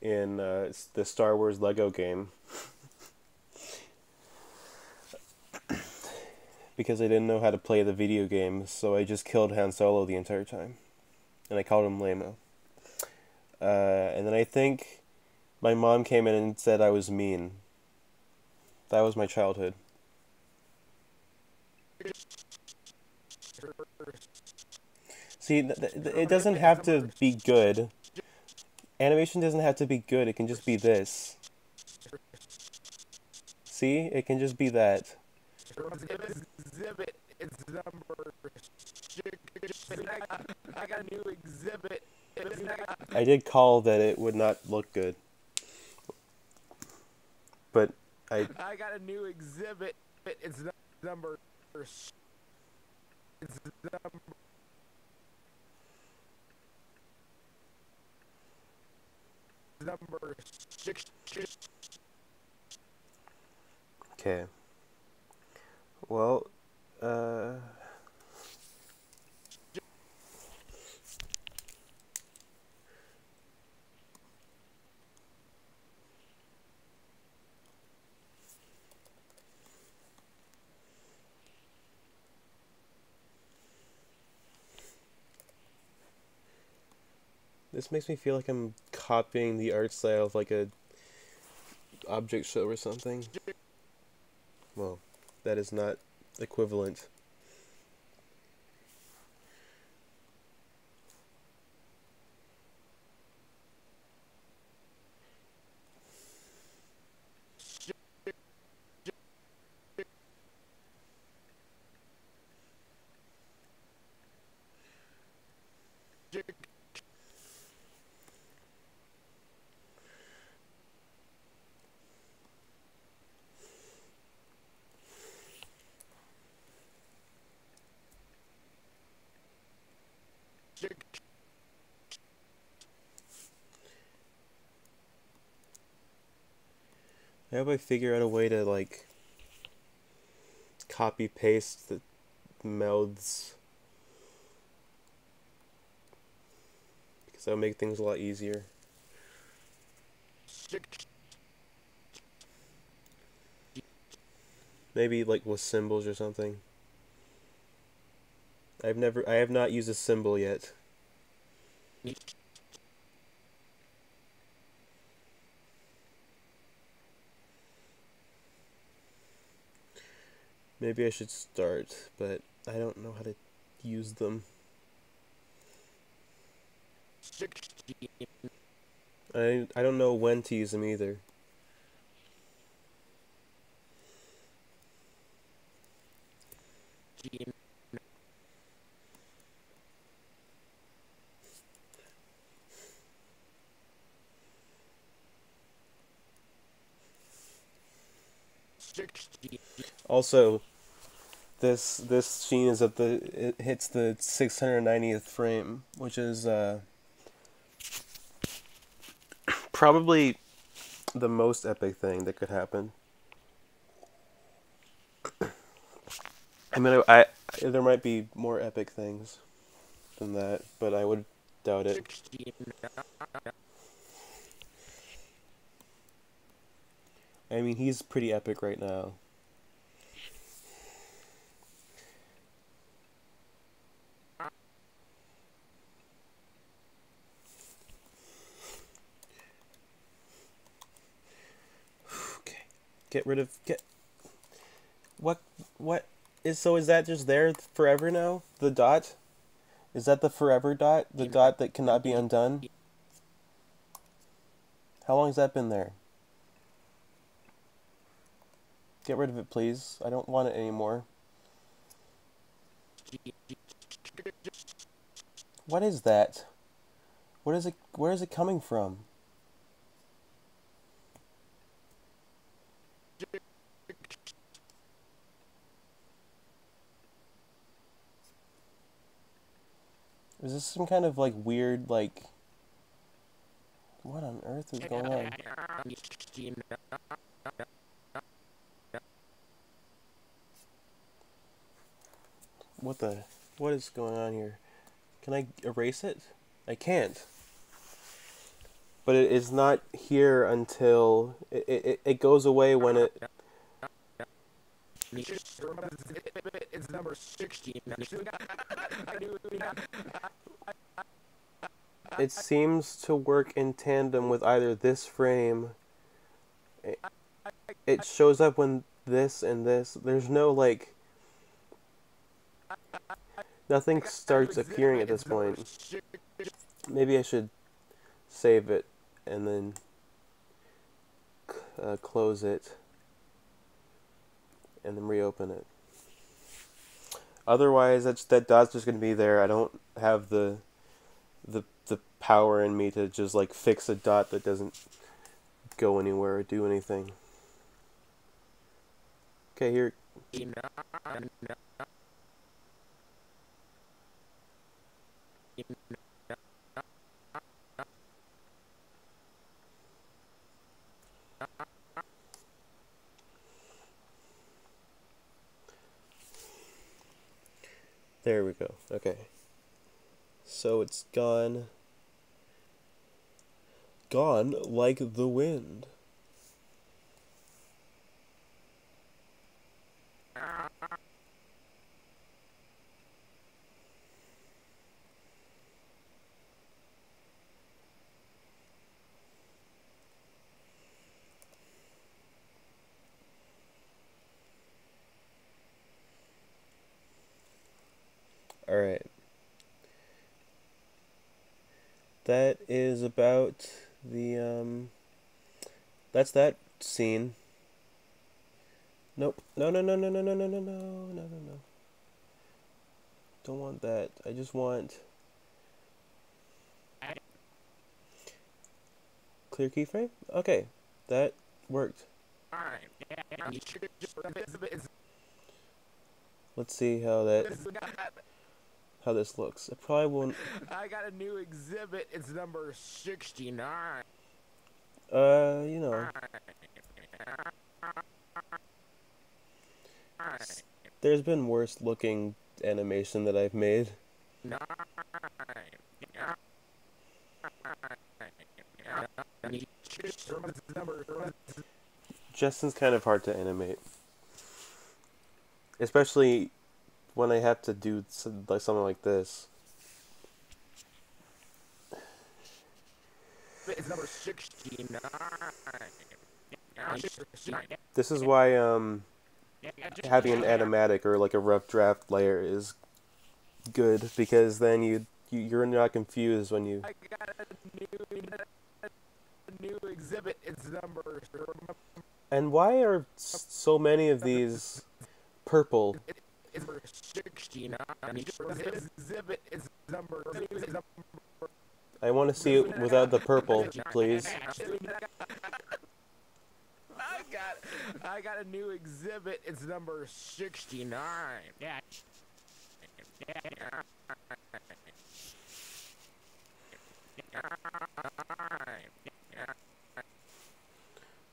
in the Star Wars Lego game. Because I didn't know how to play the video game, so I just killed Han Solo the entire time. And I called him Lame-o. And then I think my mom came in and said I was mean. That was my childhood. See, it doesn't have to be good. Animation doesn't have to be good, it can just be this. See? It can just be that. Exhibit. It's number. I got a new exhibit. I did call that it would not look good. But I got a new exhibit. It's number. It's number 6. okay. Well, this makes me feel like I'm copying the art style of like a object show or something. Well, that is not equivalent. I hope I figure out a way to like copy paste the mouths, because that would make things a lot easier. Maybe like with symbols or something. I have not used a symbol yet. Maybe I should start, but I don't know how to use them. I don't know when to use them either. Also, this scene is it hits the 690th frame, which is probably the most epic thing that could happen. I mean, there might be more epic things than that, but I would doubt it. I mean, he's pretty epic right now. Okay. Is that just there forever now? The dot? Is that the forever dot? The dot that cannot be undone? How long has that been there? Get rid of it, please. I don't want it anymore. What is that? What is it? Where is it coming from? Is this some kind of like weird like? What on earth is going on? What the? What is going on here? Can I erase it? I can't. But it is not here until it goes away when it. It's number 16. It seems to work in tandem with either this frame. It shows up when this and this. There's no like. Nothing starts appearing at this point. Maybe I should save it and then close it and then reopen it. Otherwise, that dot's just gonna be there. I don't have the power in me to just like fix a dot that doesn't go anywhere or do anything. Okay, here. There we go. Okay. So it's gone. Gone like the wind. Alright. That is about the, that's that scene. Nope. No, no, no, no, no, no, no, no, no, no, no, no. Don't want that. I just want... Clear keyframe? Okay. That worked. Let's see how this looks. It probably won't... I got a new exhibit. It's number 69. You know. There's been worse looking animation that I've made. Justin's kind of hard to animate. Especially when I have to do something like this. It's number 69. This is why having an animatic or like a rough draft layer is good, because then you're not confused when you... I got a new exhibit. It's number... And why are so many of these purple? It's number 69. Exhibit is number... I want to see it without the purple, please. I got a new exhibit. It's number 69. Yeah.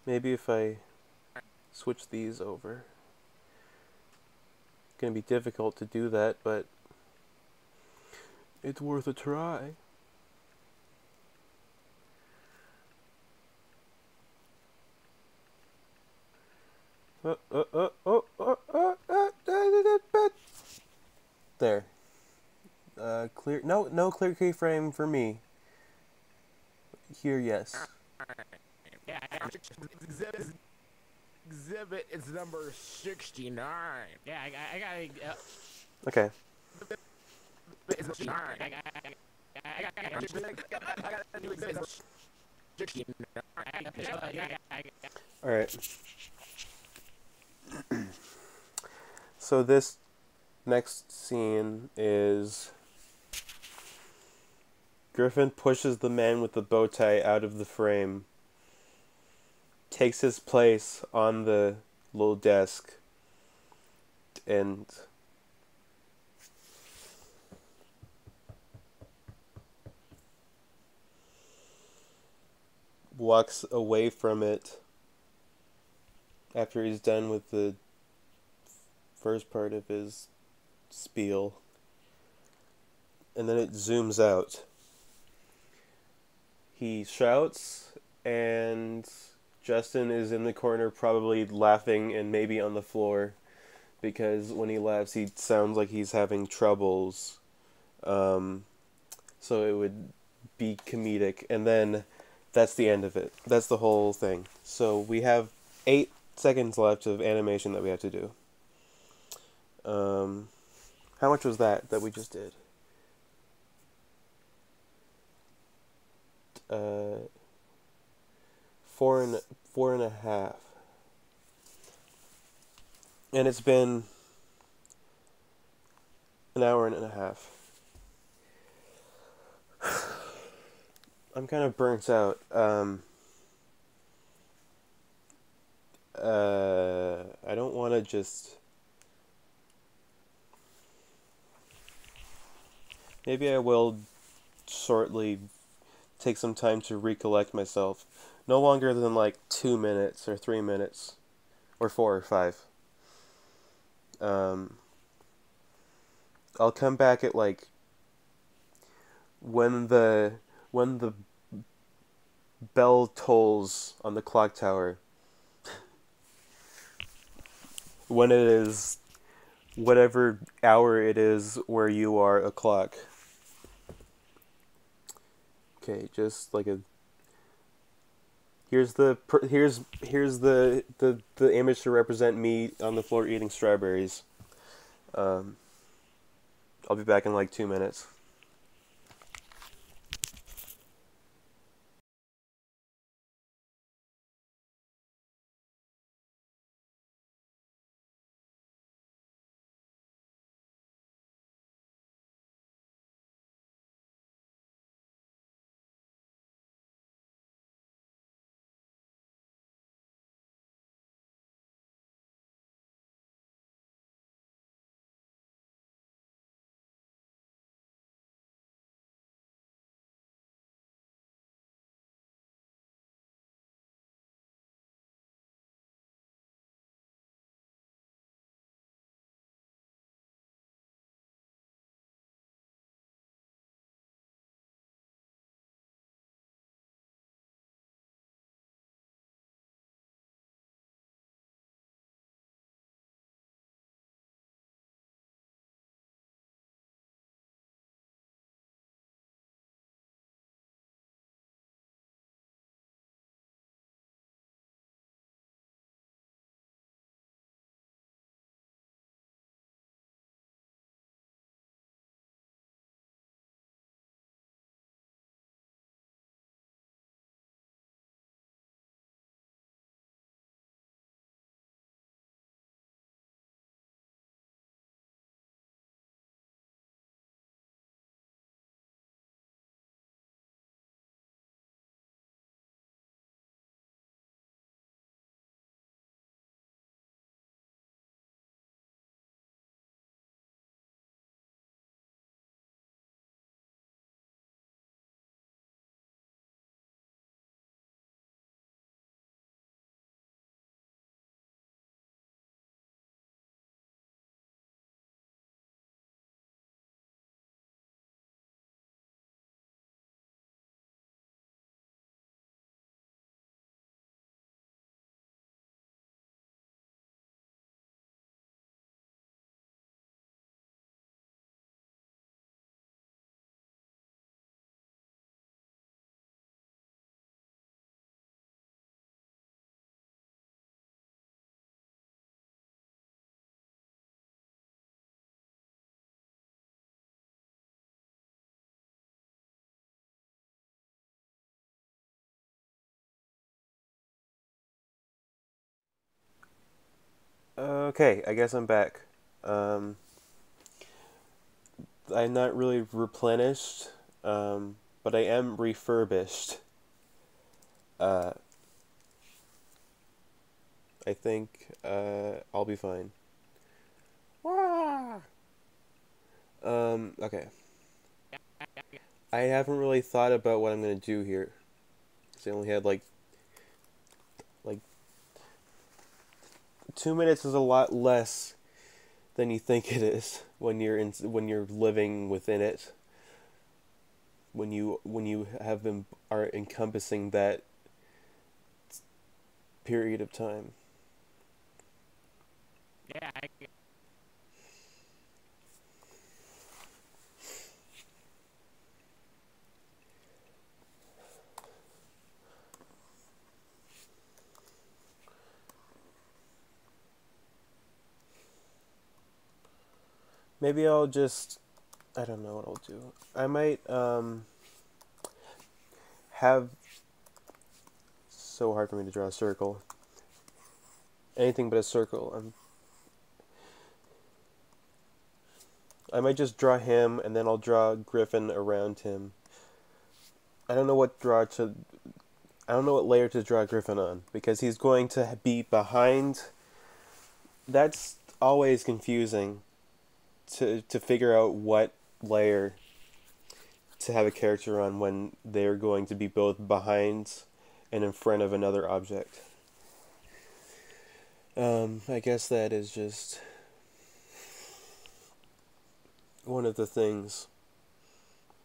Maybe if I switch these over. It's gonna be difficult to do that, but it's worth a try. There. Clear. No clear keyframe for me. Here, yes. Exhibit is number 69. Yeah, I got. Okay. All right. So this next scene is Griffin pushes the man with the bow tie out of the frame, takes his place on the little desk, and walks away from it after he's done with the first part of his spiel. And then it zooms out. He shouts, and Justin is in the corner, probably laughing and maybe on the floor, because when he laughs, he sounds like he's having troubles. So it would be comedic. And then that's the end of it. That's the whole thing. So we have 8 seconds left of animation that we have to do. How much was that we just did? Four and a half. And it's been an hour and a half. I'm kind of burnt out. I don't want to just... Maybe I will shortly take some time to recollect myself. No longer than like 2 minutes or 3 minutes. Or 4 or 5. I'll come back at like when the bell tolls on the clock tower. When it is whatever hour it is where you are o'clock. Okay, just like a... Here's the image to represent me on the floor eating strawberries. I'll be back in like 2 minutes. Okay, I guess I'm back. I'm not really replenished. but I am refurbished. Uh, I think I'll be fine. Okay. I haven't really thought about what I'm gonna do here. 'Cause I only had like 2 minutes is a lot less than you think it is when you're living within it. When you have been are encompassing that period of time. Yeah, Maybe I'll just I don't know what I'll do. I might have so hard for me to draw a circle. Anything but a circle. I might just draw him and then I'll draw Griffin around him. I don't know what draw to I don't know what layer to draw Griffin on because he's going to be behind. That's always confusing to figure out what layer to have a character on when they're going to be both behind and in front of another object. I guess that is just one of the things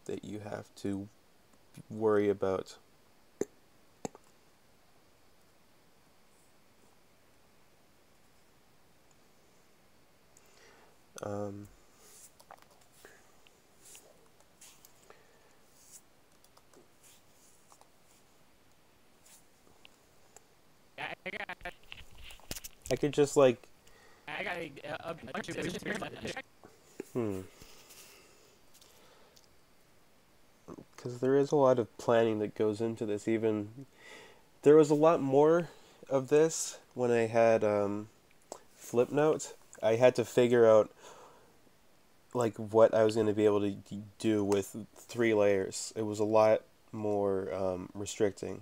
that you have to worry about. Um, I got I could just like, a bunch of positions. because there is a lot of planning that goes into this. Even there was a lot more of this when I had Flipnote. I had to figure out like what I was going to be able to do with 3 layers. It was a lot more restricting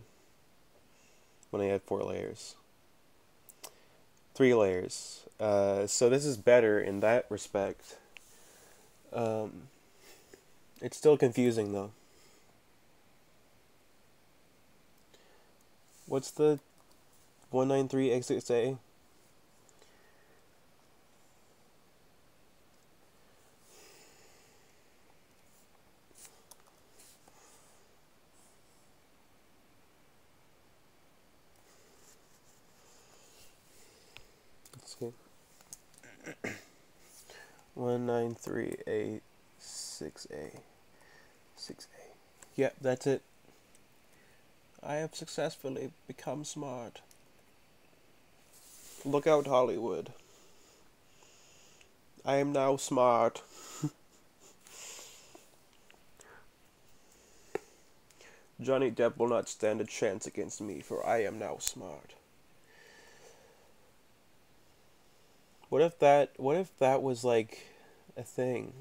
when I had 4 layers. 3 layers. So this is better in that respect. It's still confusing though. What's the 193x6a? Let's see. 193a 6a 6a. Yep, that's it. I have successfully become smart. Look out, Hollywood. I am now smart. Johnny Depp will not stand a chance against me, for I am now smart. What if that was like a thing?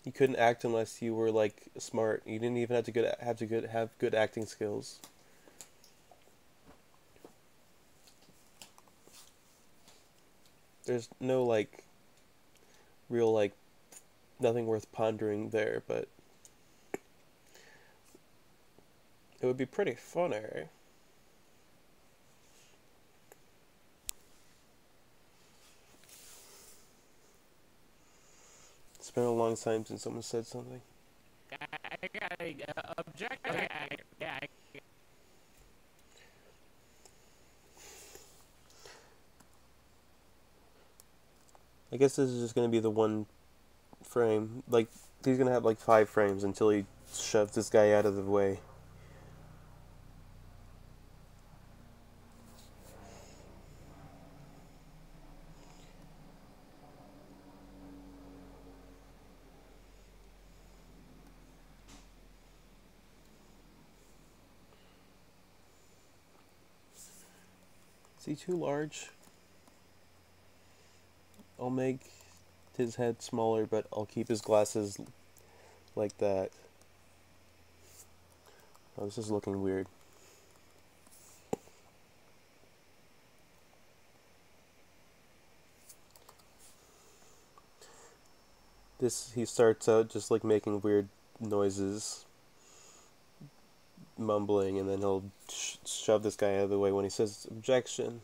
You couldn't act unless you were like smart. You didn't even have good acting skills. There's no like real like nothing worth pondering there, but it would be pretty funny. It's been a long time since someone said something. I got a objective. Yeah. I guess this is just gonna be the one frame. Like he's gonna have like 5 frames until he shoves this guy out of the way. Is he too large? I'll make his head smaller, but I'll keep his glasses like that. Oh, this is looking weird. He starts out just like making weird noises, mumbling, and then he'll shove this guy out of the way when he says objection.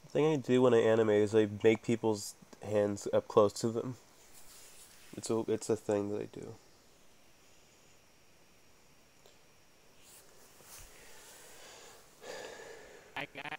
The thing I do when I animate is I make people's hands up close to them. It's a thing that I do. I got.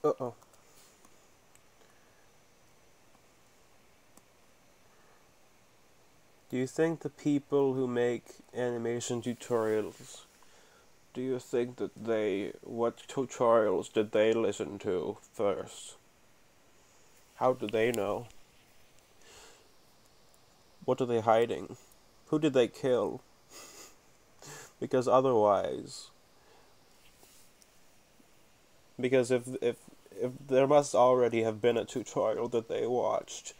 Uh-oh. Do you think the people who make animation tutorials, do you think that what tutorials did they listen to first? How do they know? What are they hiding? Who did they kill? Because if there must already have been a tutorial that they watched,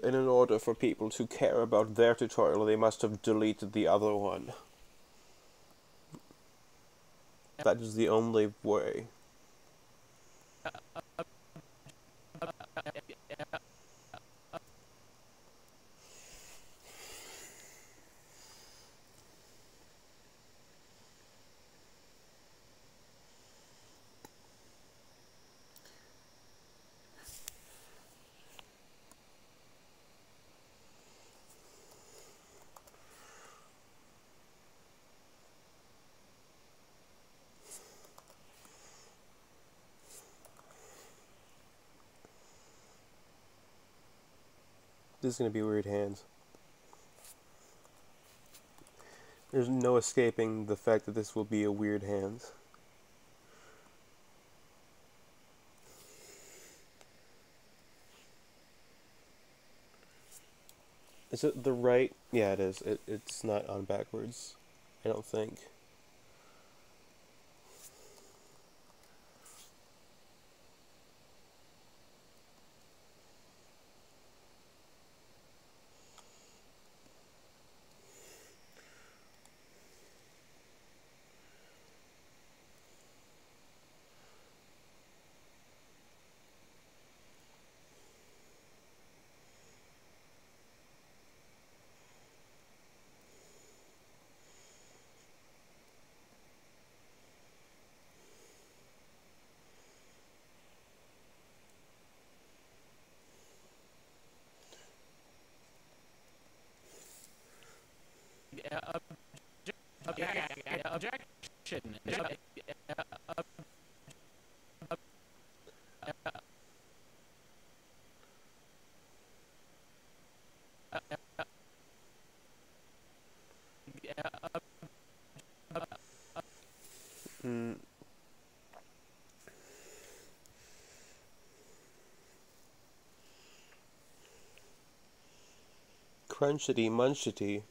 and in order for people to care about their tutorial, they must have deleted the other one. That is the only way. This is going to be weird hands. There's no escaping the fact that this will be a weird hands. Is it the right? Yeah, it is. It's not on backwards, I don't think. Objection. Mm. Crunchity munchity.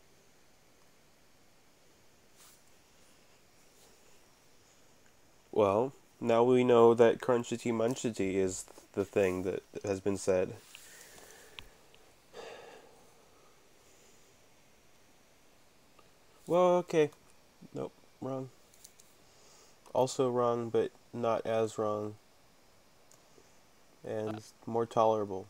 Well, now we know that crunchity munchity is the thing that has been said. Well, okay. Nope, wrong. Also wrong, but not as wrong. and more tolerable.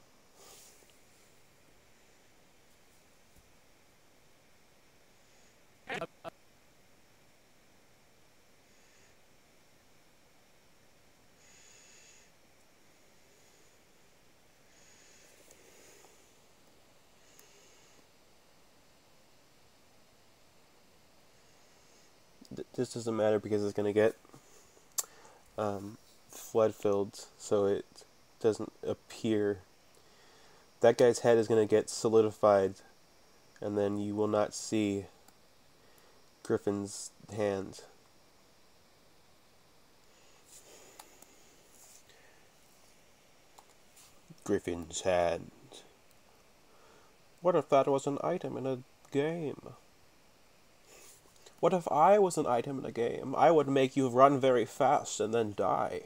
This doesn't matter because it's going to get flood filled, so it doesn't appear. That guy's head is going to get solidified, and then you will not see Griffin's hand. Griffin's hand. What if that was an item in a game? What if I was an item in a game? I would make you run very fast and then die.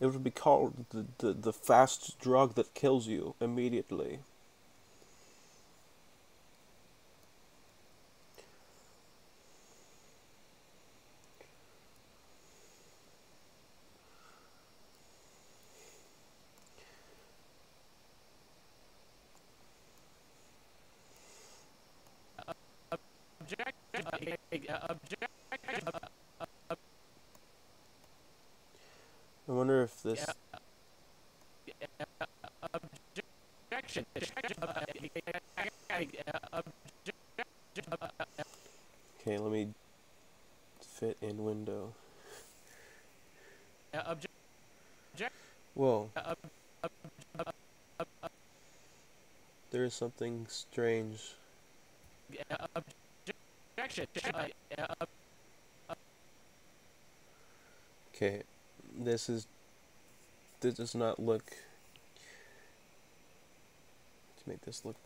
It would be called the fast drug that kills you immediately. I wonder if this... Objection. Okay, let me fit in window. Whoa. There is something strange. Okay, this does not look... Let's make this look...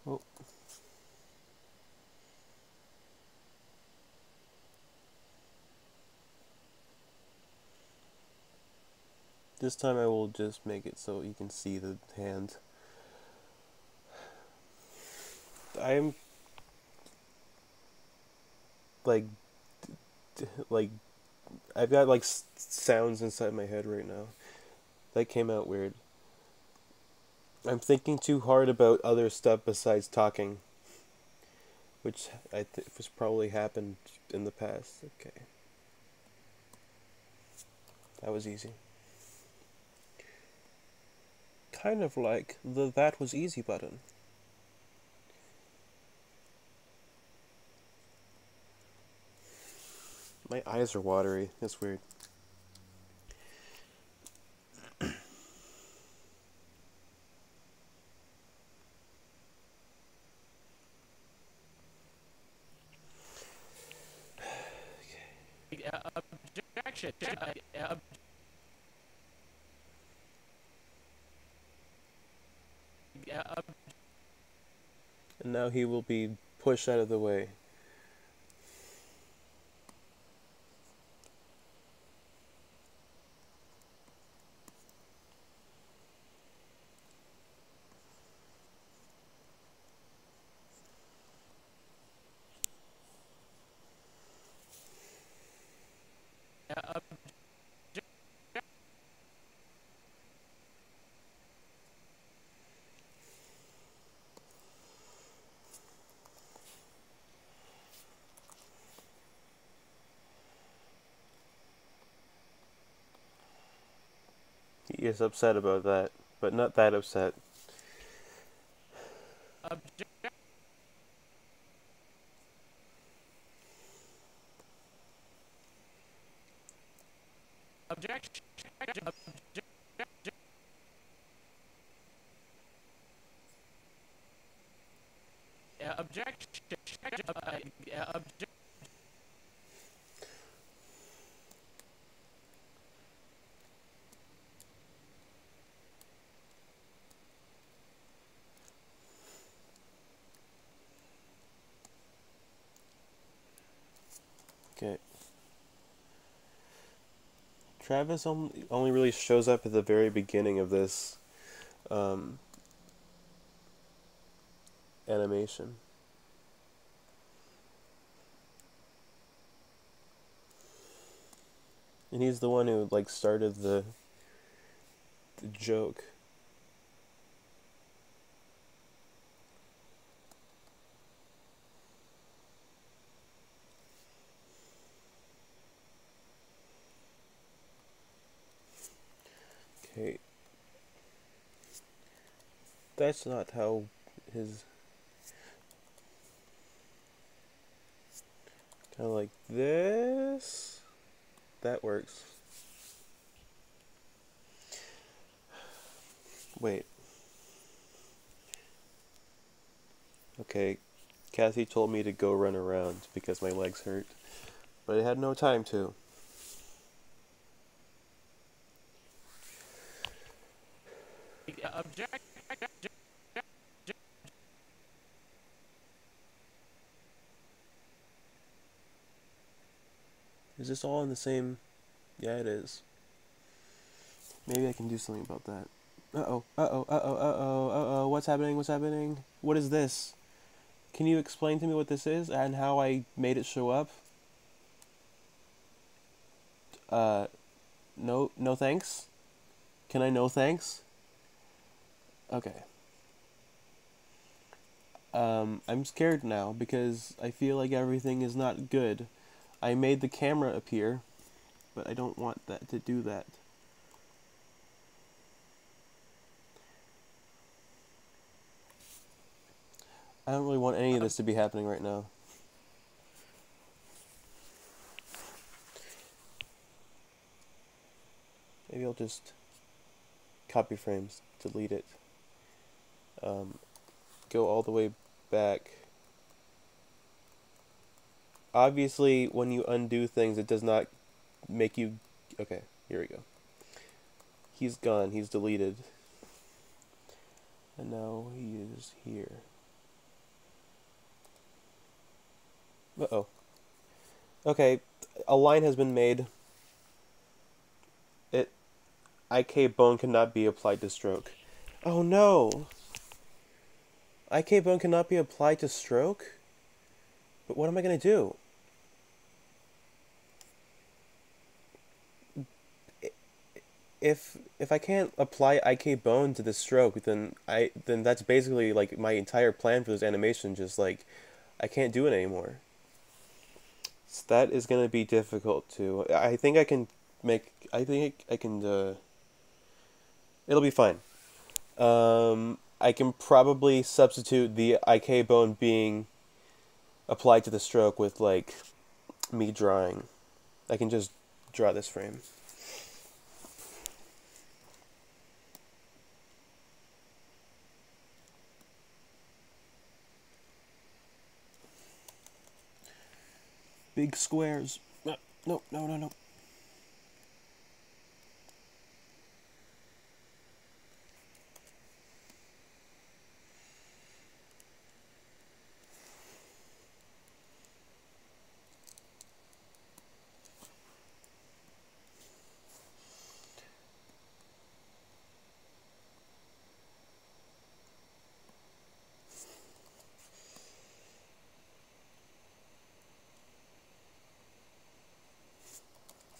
Oh. This time I will just make it so you can see the hand. I'm like I've got like sounds inside my head right now. That came out weird. I'm thinking too hard about other stuff besides talking, which I think has probably happened in the past. Okay. That was easy. Kind of like the "that was easy" button. My eyes are watery. That's weird. Objection. And now he will be pushed out of the way. He is upset about that, but not that upset. Objection. Okay. Travis only really shows up at the very beginning of this animation. And he's the one who like started the joke. Okay. That's not how his... Kind of like this. That works. Wait. Okay. Kathy told me to go run around because my legs hurt. But I had no time to. Object. Is this all in the same... Yeah, it is. Maybe I can do something about that. Uh-oh, uh-oh, uh-oh, uh-oh, uh-oh, what's happening, what's happening? What is this? Can you explain to me what this is and how I made it show up? No thanks? Can I no thanks? Okay. I'm scared now because I feel like everything is not good. I made the camera appear, but I don't want that to do that. I don't really want any of this to be happening right now. Maybe I'll just copy frames, delete it, go all the way back. Obviously, when you undo things, it does not make you... Okay, here we go. He's gone, he's deleted. And now he is here. Uh-oh. Okay, a line has been made. IK bone cannot be applied to stroke. Oh no! IK bone cannot be applied to stroke? But what am I gonna do? If I can't apply IK bone to the stroke, then that's basically like my entire plan for this animation. Just like I can't do it anymore. So that is gonna be difficult too. I think I can make. I think I can. It'll be fine. I can probably substitute the IK bone being applied to the stroke with like me drawing. I can just draw this frame. Big squares. No, no, no, no, no.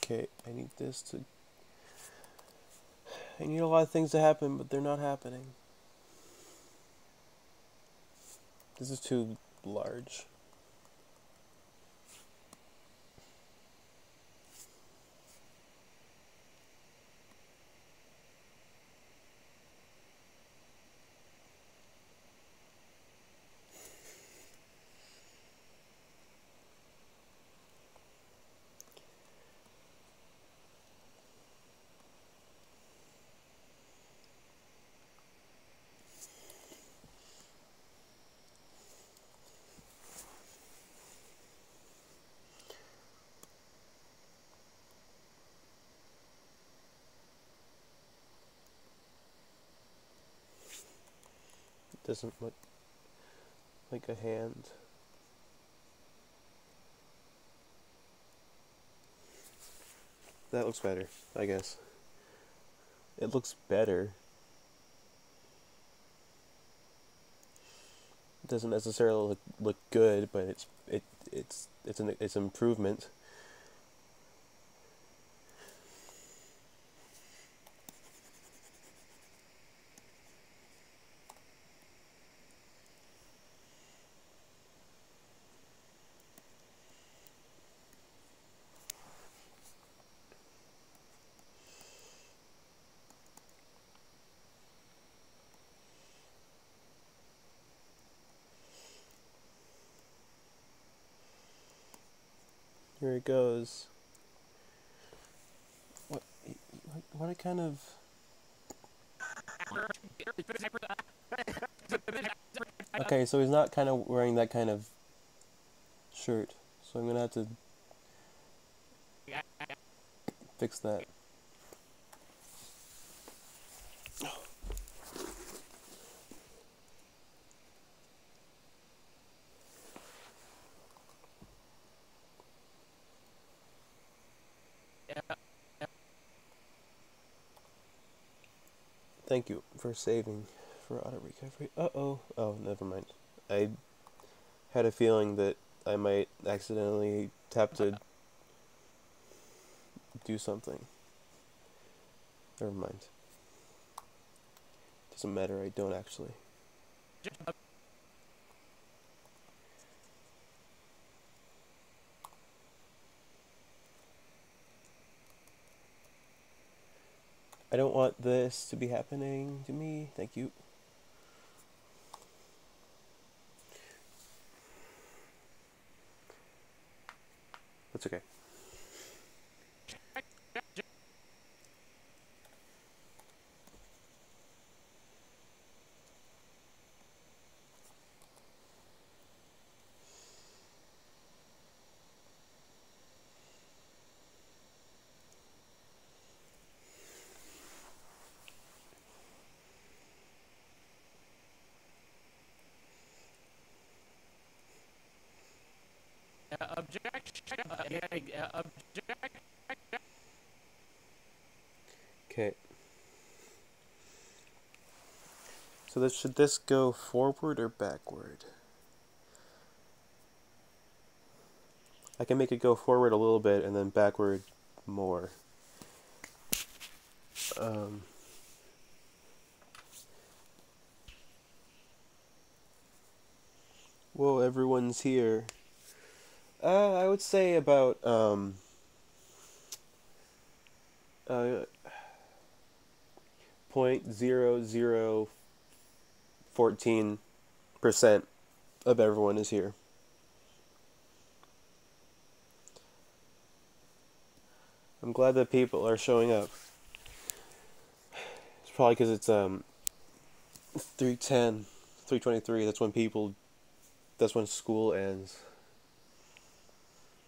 Okay, I need this to... I need a lot of things to happen, but they're not happening. This is too large. It doesn't look like a hand. That looks better, I guess. It looks better. It doesn't necessarily look good, but it's an improvement. Here it goes. What kind of... Okay, so he's not kind of wearing that kind of shirt, so I'm gonna have to fix that. Thank you for saving for auto recovery. Uh-oh. Oh, never mind. I had a feeling that I might accidentally have to do something. Never mind. Doesn't matter, I don't actually. I don't want this to be happening to me. Thank you. That's okay. Okay. So should this go forward or backward? I can make it go forward a little bit and then backward more. Whoa, everyone's here. I would say about 0.0014% of everyone is here. I'm glad that people are showing up. It's probably because it's 3:10, 3:23. That's when school ends.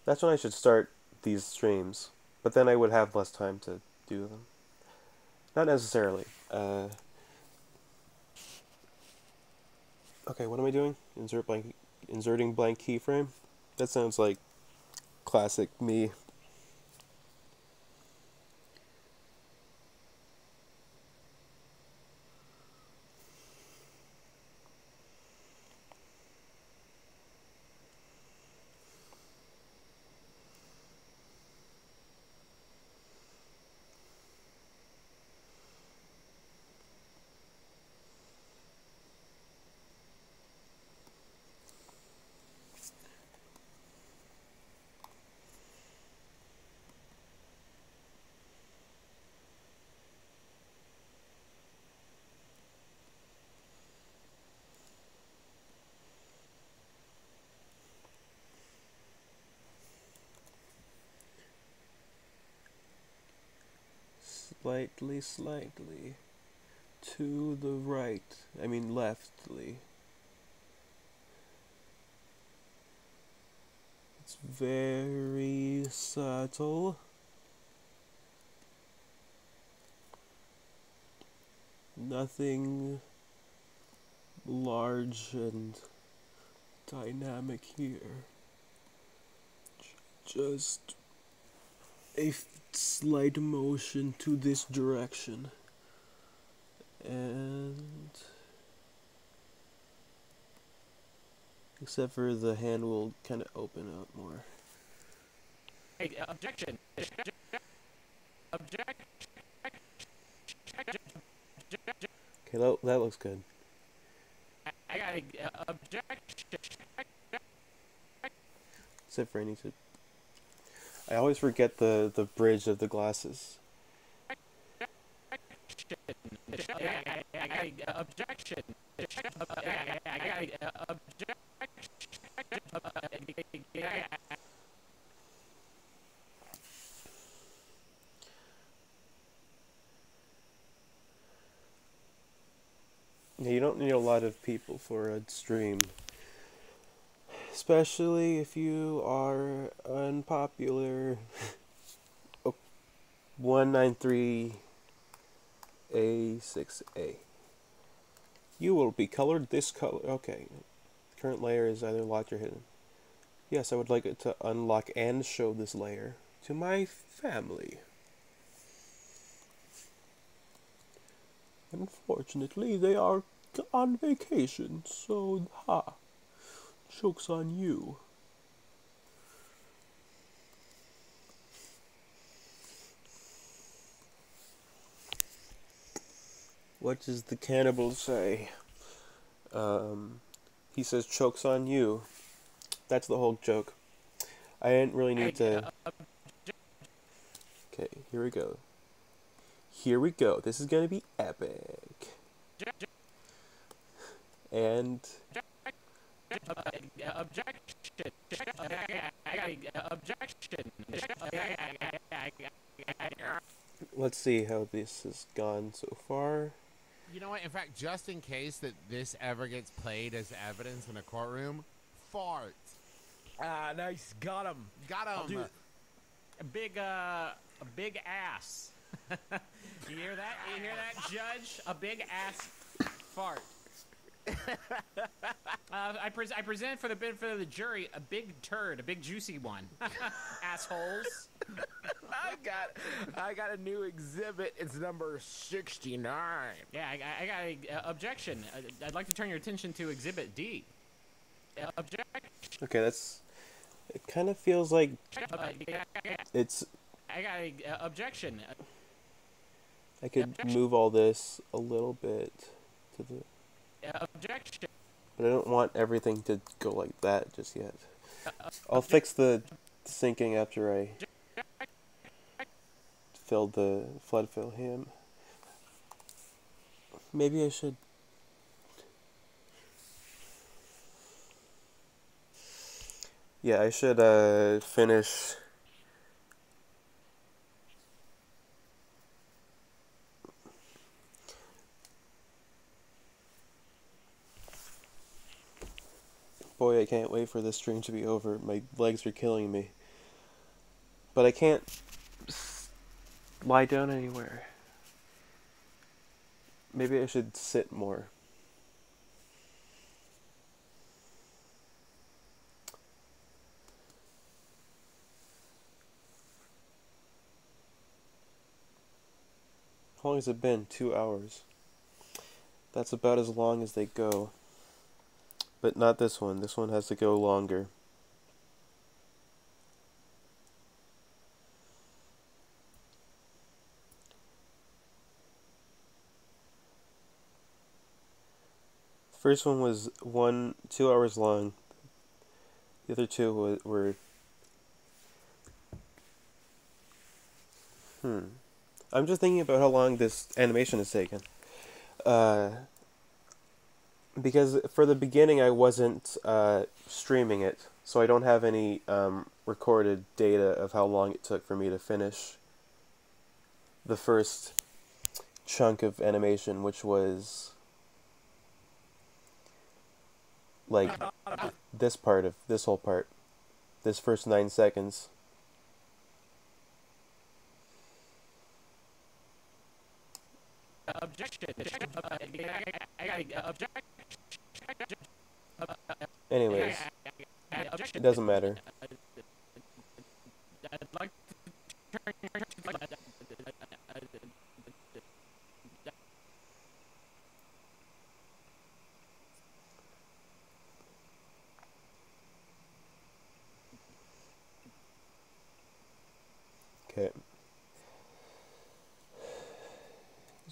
That's when I should start these streams, but then I would have less time to do them. Not necessarily. Okay, what am I doing? Inserting blank keyframe? That sounds like classic me. Slightly to the right. I mean leftly. It's very subtle. Nothing large and dynamic here. Just a slight motion to this direction. And except for the hand will kind of open up more. Hey, objection. Object. Okay, that looks good. I got objection. Except for I need to. I always forget the bridge of the glasses. Objection. Yeah, you don't need a lot of people for a stream. Especially if you are unpopular. Oh, 193A6A. You will be colored this color. Okay. Current layer is either locked or hidden. Yes, I would like it to unlock and show this layer to my family. Unfortunately, they are on vacation, so joke's on you. What does the cannibal say? He says, "Joke's on you." That's the whole joke. I didn't really need to... Okay, here we go. Here we go. This is gonna be epic. And... Objection. let's see how this has gone so far. You know what? In fact, just in case that this ever gets played as evidence in a courtroom, fart. Ah, nice. Got him. Got I'll do him. A big ass. You hear that? You hear that, Judge? A big ass fart. I present for the benefit of the jury a big turd, a big juicy one. Assholes. I got a new exhibit. It's number 69. Yeah, I got a objection. I'd like to turn your attention to Exhibit D. Objection. Okay, that's... It kind of feels like it's... I got a objection. I could move all this a little bit to the... Objection. But I don't want everything to go like that just yet. I'll fix the syncing after I flood fill him. Maybe I should... Yeah, I should finish... Boy, I can't wait for this stream to be over. My legs are killing me. But I can't lie down anywhere. Maybe I should sit more. How long has it been? 2 hours. That's about as long as they go. But not this one. This one has to go longer. First one was 2 hours long. The other two were... I'm just thinking about how long this animation has taken. Because for the beginning I wasn't streaming it, so I don't have any recorded data of how long it took for me to finish the first chunk of animation, which was like this whole part, this first 9 seconds. Objection. Anyways, it doesn't matter. I'd like to turn your attention to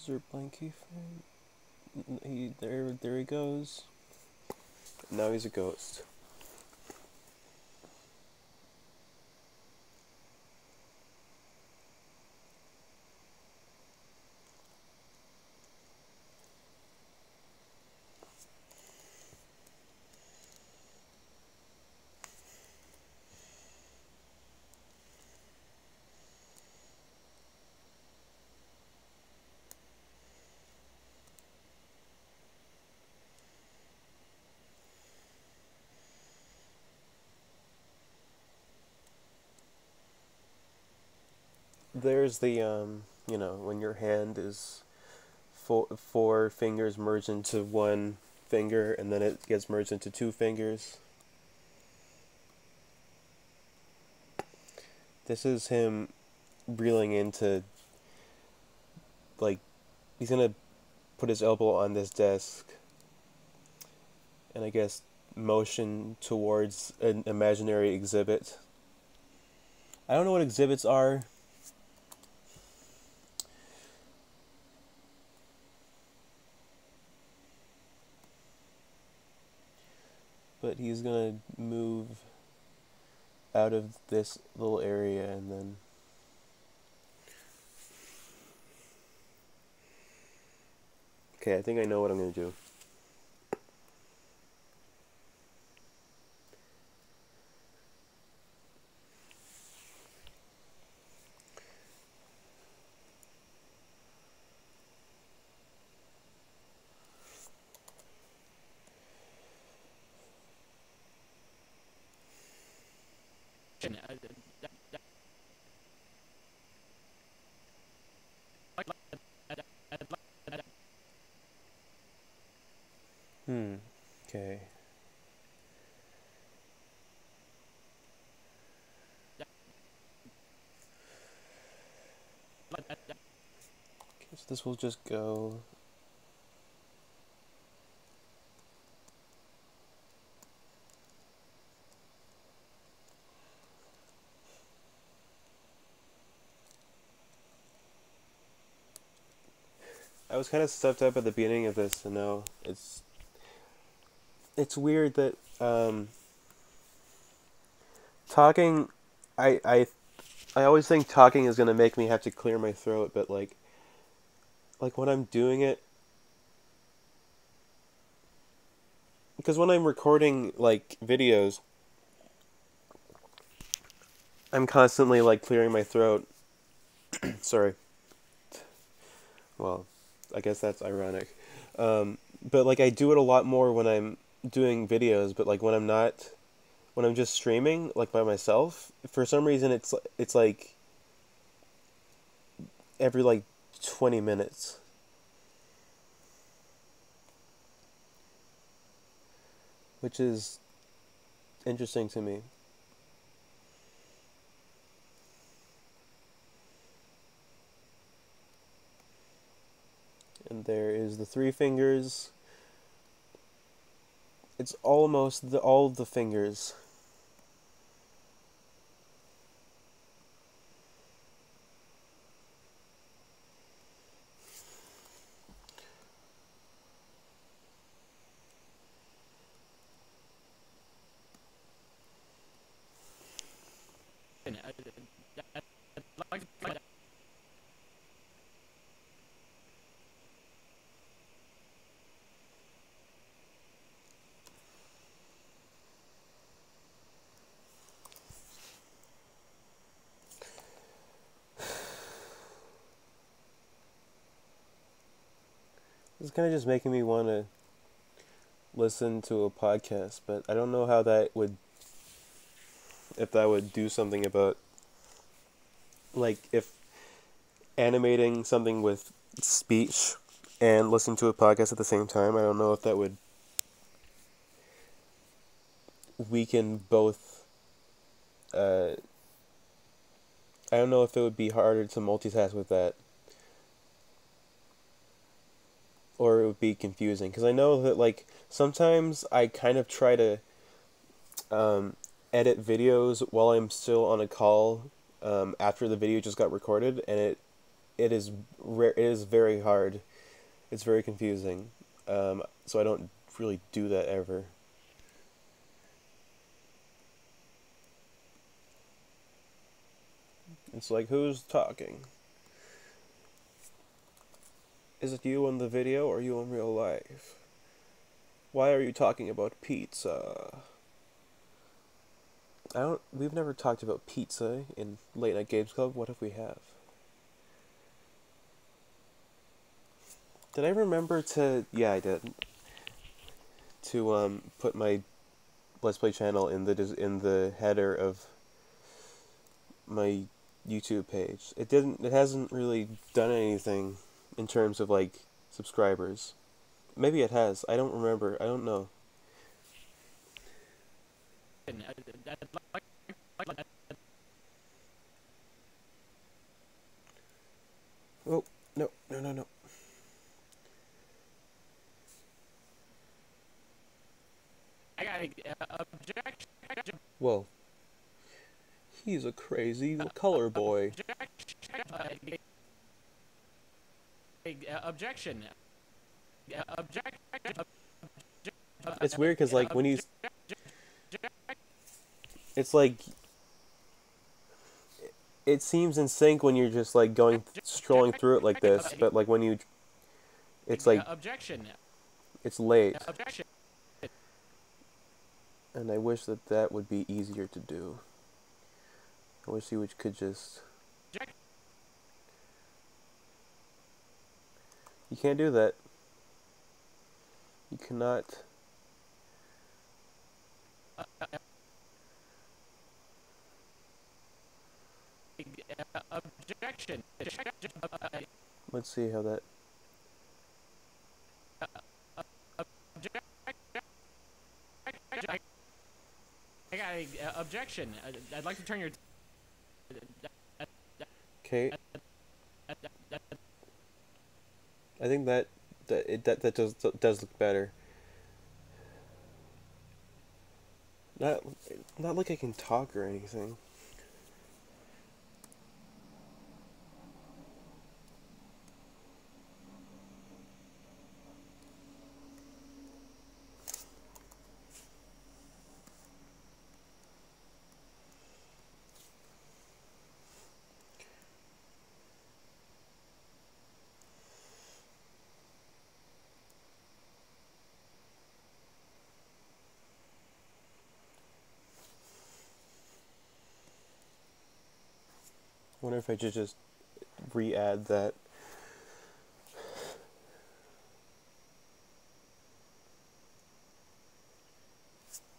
Insert blank keyframe. There he goes. Now he's a ghost. There's the you know, when your hand is four fingers merged into one finger, and then it gets merged into two fingers. This is him reeling into, like, he's gonna put his elbow on this desk, and I guess motion towards an imaginary exhibit. I don't know what exhibits are. But he's gonna move out of this little area and then okay, I think I know what I'm gonna do. Okay. Guess this will just go. I was kind of stuffed up at the beginning of this, and now it's weird that talking. I always think talking is gonna make me have to clear my throat, but like when I'm doing it, because when I'm recording like videos, I'm constantly like clearing my throat. Sorry. Well, I guess that's ironic. But like I do it a lot more when I'm doing videos, but like when I'm not, when I'm just streaming like by myself, for some reason it's like every like 20 minutes. Which is interesting to me. And there is the three fingers. It's almost all the fingers. It's kind of just making me want to listen to a podcast, but I don't know how that would, if that would do something about, like, if animating something with speech and listen to a podcast at the same time, I don't know if that would weaken both, I don't know if it would be harder to multitask with that. Or it would be confusing, because I know that like sometimes I kind of try to edit videos while I'm still on a call after the video just got recorded, and it is it is very hard. It's very confusing. So I don't really do that ever. It's like, who's talking? Is it you in the video or you in real life? Why are you talking about pizza? We've never talked about pizza in Late Night Games Club. What if we have? Did I remember to... Yeah, I did. To, put my Let's Play channel in the header of my YouTube page. It hasn't really done anything in terms of, like, subscribers. Maybe it has. I don't remember. I don't know. Oh, no, no, no, no. I got an objection. Well, he's a crazy color boy. Objection. It's weird because, like, when he's... It's like... It seems in sync when you're just, like, strolling through it like this, but, like, when you... It's like... Objection. It's late. Objection. And I wish that would be easier to do. I wish you could just... You can't do that. You cannot... Objection. Let's see how that... I got an objection. I'd like to turn your... Okay. I think that does look better. Not like I can talk or anything. Wonder if I should just re-add that.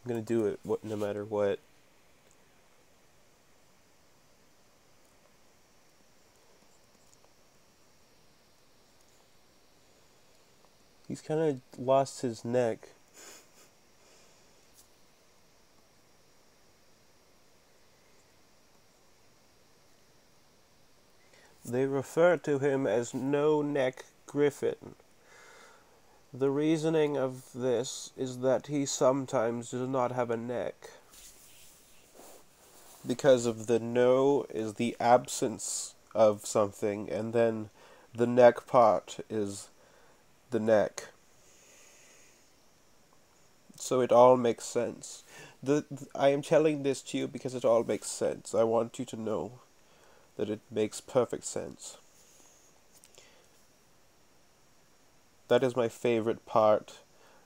I'm gonna do it no matter what. He's kind of lost his neck. They refer to him as No-Neck Griffin. The reasoning of this is that he sometimes does not have a neck. Because of the no is the absence of something, and then the neck part is the neck. So it all makes sense. I am telling this to you because it all makes sense. I want you to know that it makes perfect sense. That is my favorite part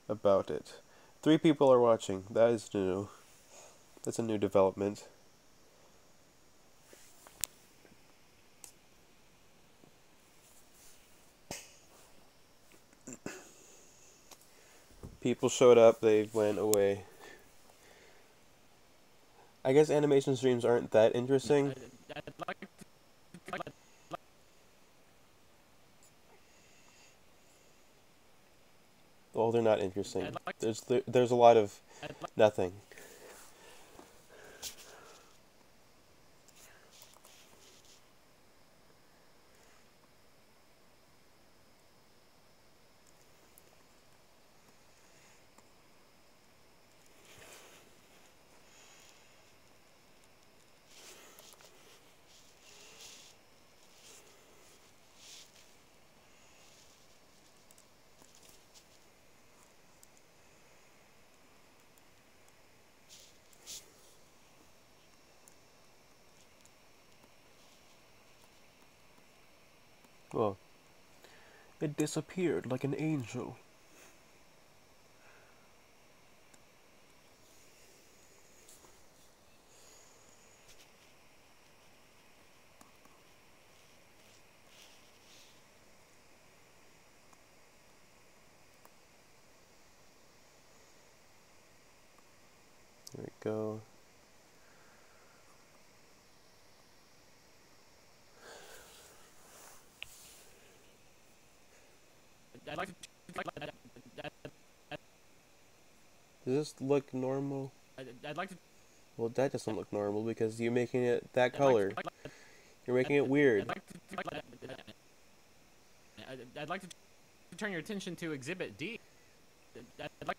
about it. 3 people are watching. That is new. That's a new development. People showed up, they went away. I guess animation streams aren't that interesting. Well, they're not interesting. There's a lot of nothing. It disappeared like an angel. There we go. I'd like to. Does this look normal? I'd like to. Well, that doesn't look normal because you're making it that color. I'd You're making it weird. I'd like to turn your attention to Exhibit D. I'd like.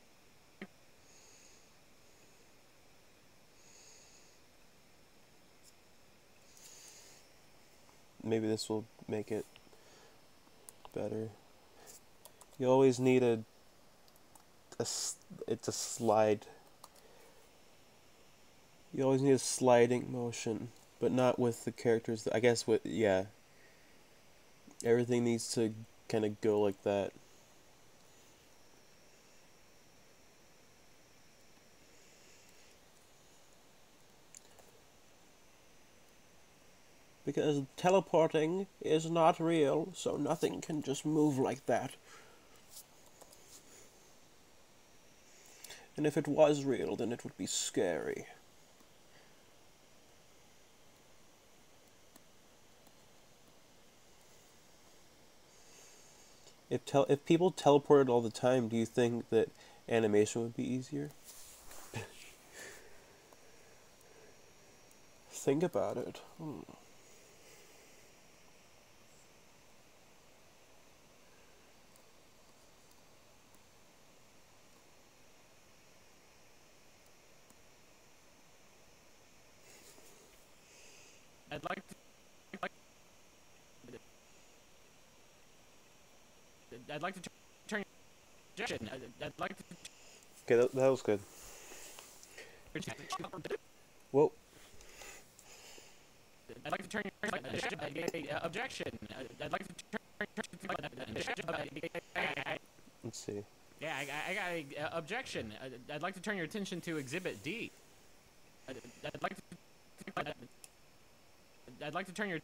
Maybe this will make it better. You always need it's a slide. You always need a sliding motion, but not with the characters. I guess with, yeah. Everything needs to kind of go like that. Because teleporting is not real, so nothing can just move like that. And if it was real, then it would be scary. If people teleported all the time, do you think that animation would be easier? Think about it. I'd like to. I'd like to turn. I'd like to. Okay, that was good. Whoa. I'd like to turn your objection. I'd like to turn. Let's see. Yeah, I got a objection. I'd like to turn your attention to Exhibit D. I'd like to. I'd like to turn your.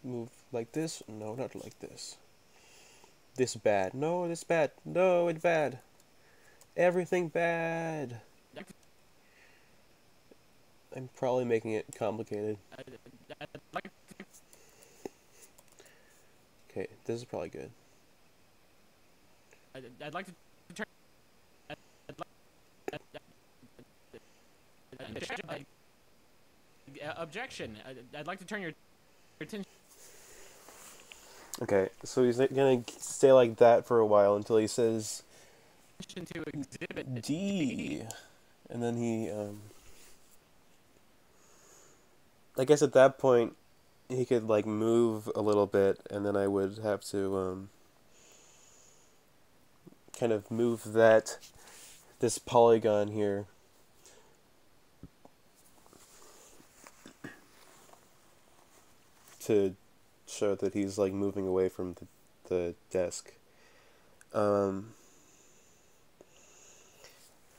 Move like this? No, not like this. This bad. No, this bad. No, it's bad. Everything bad. I'm probably making it complicated. Okay, this is probably good. I'd like to turn. Objection. I'd like to turn your attention. Okay, so he's gonna stay like that for a while until he says To Exhibit D, and then he I guess at that point he could like move a little bit, and then I would have to kind of move this polygon here to show that he's like moving away from the desk.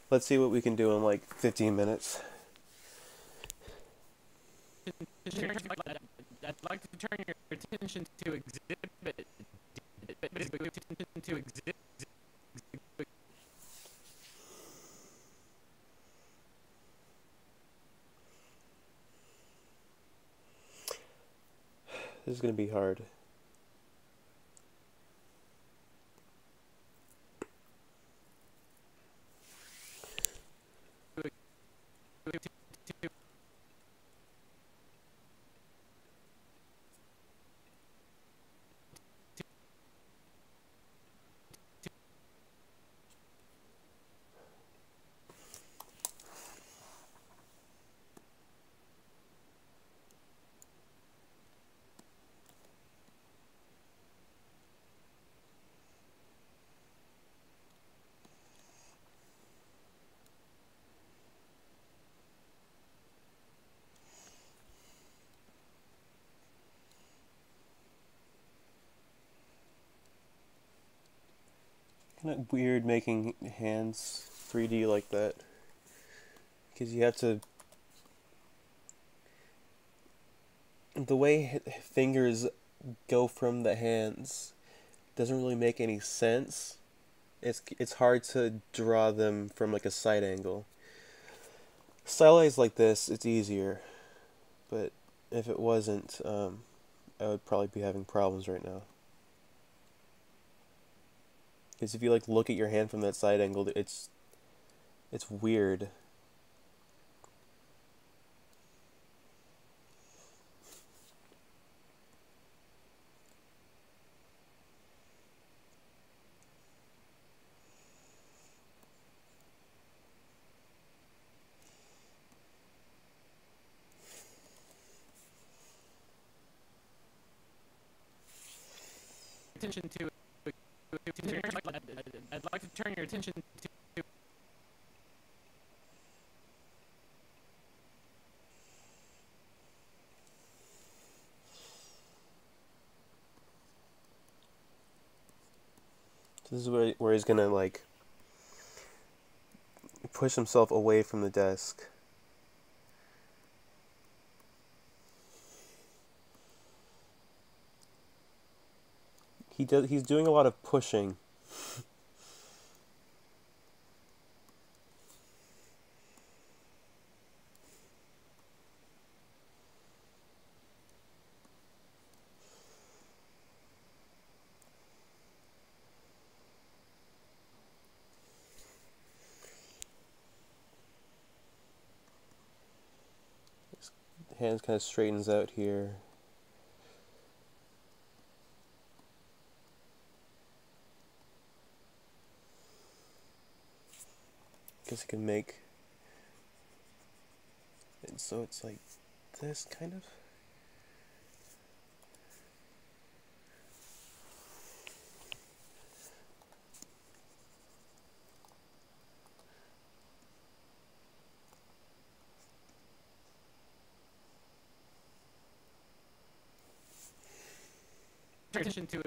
Let's see what we can do in like 15 minutes. I'd like to turn your attention to Exhibit. To Exhibit. This is gonna be hard. Kind of weird making hands 3D like that. Because you have to... The way fingers go from the hands doesn't really make any sense. It's hard to draw them from like a side angle. Stylized like this, it's easier. But if it wasn't, I would probably be having problems right now. Because if you like look at your hand from that side angle, it's weird. Attention to. I'd like to turn your attention to. This is where he's gonna like push himself away from the desk. He's doing a lot of pushing. His hands kind of straightens out here. Guess I can make it so it's like this kind of. Attention to.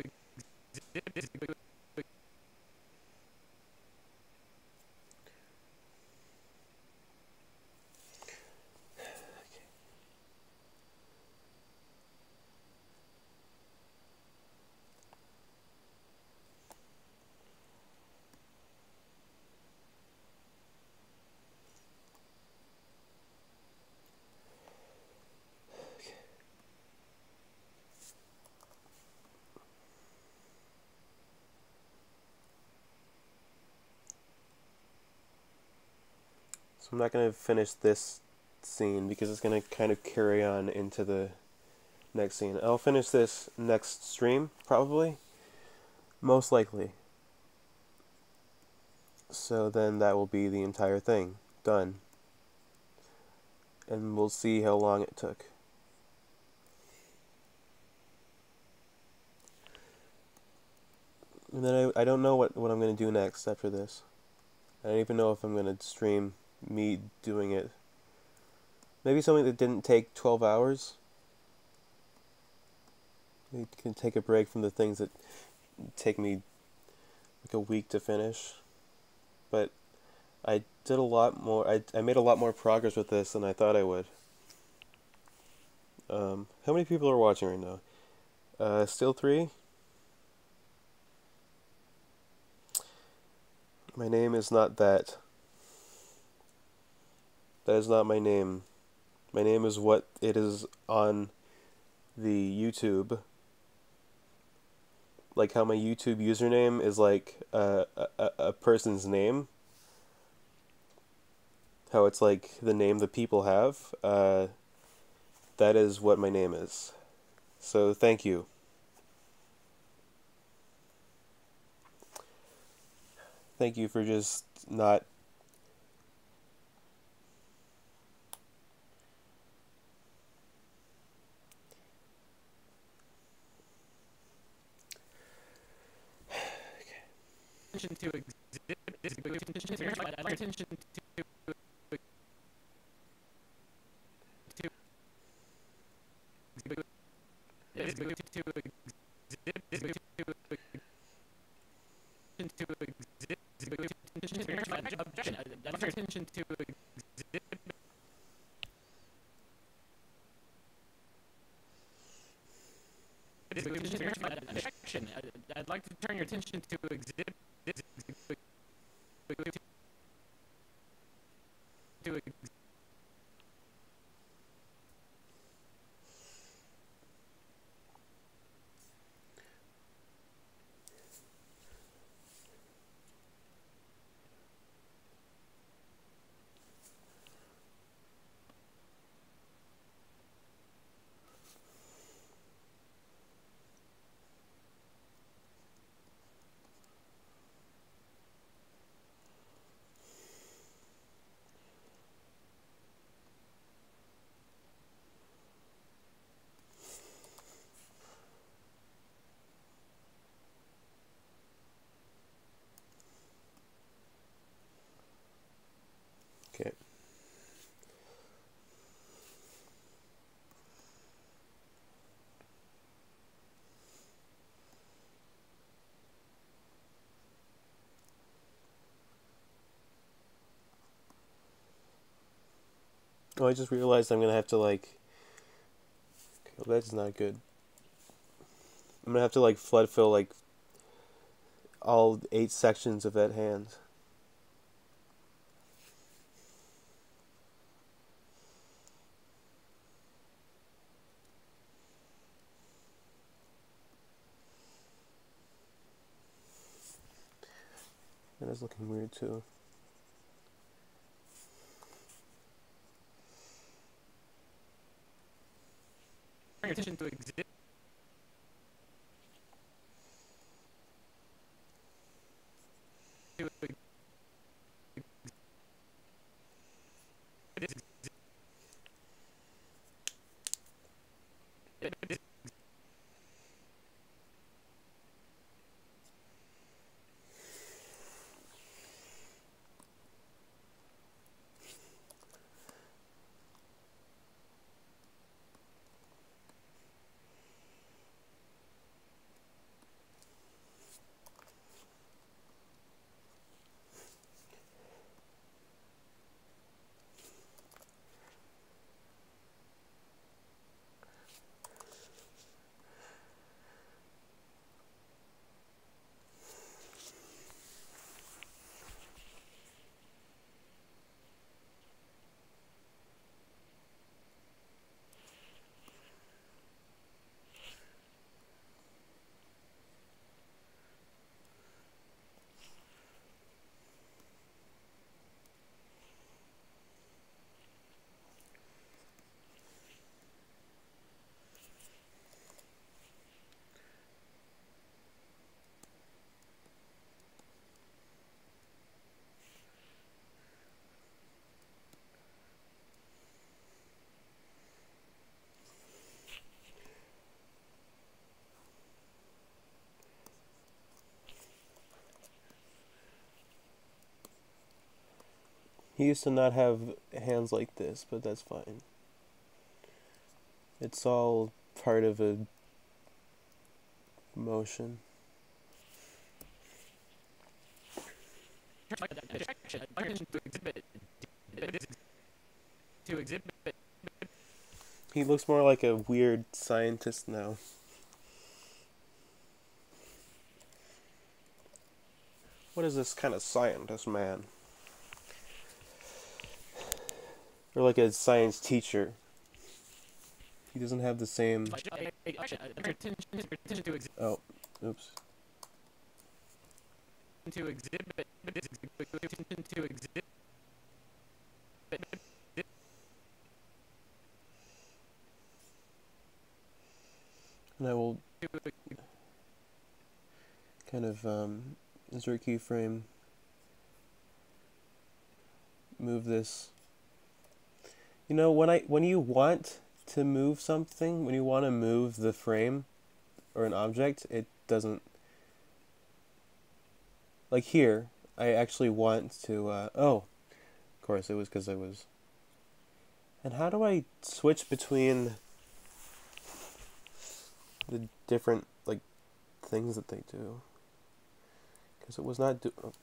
So I'm not going to finish this scene because it's going to kind of carry on into the next scene. I'll finish this next stream, probably. Most likely. So then that will be the entire thing. Done. And we'll see how long it took. And then I don't know what I'm going to do next after this. I don't even know if I'm going to stream me doing it. Maybe something that didn't take 12 hours. You can take a break from the things that take me like a week to finish. But I did a lot more. I made a lot more progress with this than I thought I would. How many people are watching right now? Still 3? My name is not that. That is not my name. My name is what it is on the YouTube. Like how my YouTube username is like a person's name. How it's like the name that people have. That is what my name is. So thank you. Thank you for just not... Attention to. Attention to. To attention to exhibit. I'd like to turn your attention to exhibit. Okay. Oh, I just realized I'm gonna have to like. Okay, well, that's not good. I'm gonna have to like flood fill like all 8 sections of that hand. That is looking weird too. Turn your attention to exhibit. He used to not have hands like this, but that's fine. It's all part of a motion. To exhibit. He looks more like a weird scientist now. What is this kind of scientist, man? Or like a science teacher. He doesn't have the same... Oh, oops. To exhibit. To exhibit. And I will kind of insert keyframe, move this. You know, when you want to move something, when you want to move the frame or an object, it doesn't. Like here, I actually want to. Oh, of course it was because I was. And how do I switch between the different like things that they do? Because it was not do. Oh.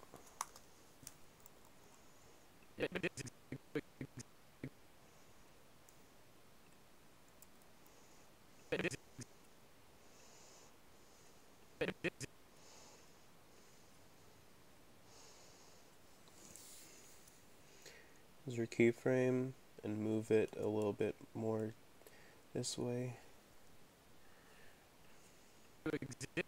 Is your keyframe and move it a little bit more this way. To exhibit.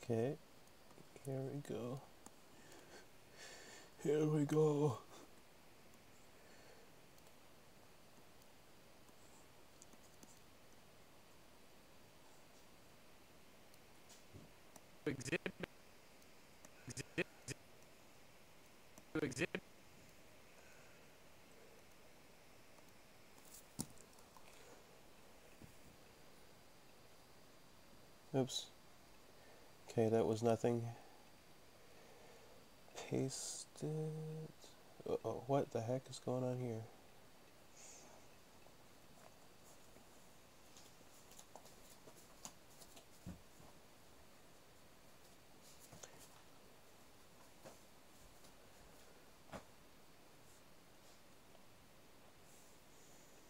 Okay, here we go. Here we go. Exhibit. To exhibit. Oops. Okay, that was nothing. Paste it. Uh-oh, what the heck is going on here?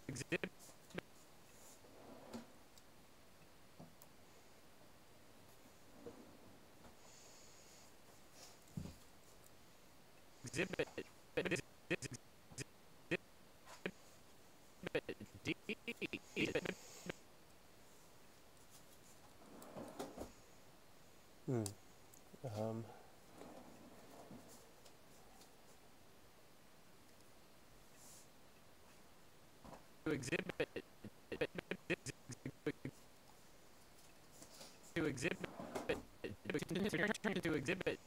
Exhibit. Exhibit. Hmm. Um. To exhibit. To exhibit. To exhibit.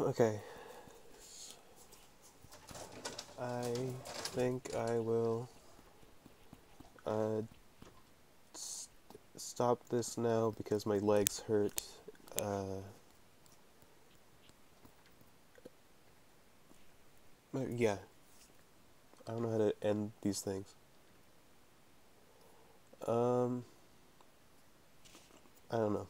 Okay. I think I will stop this now because my legs hurt. Yeah, I don't know how to end these things. I don't know.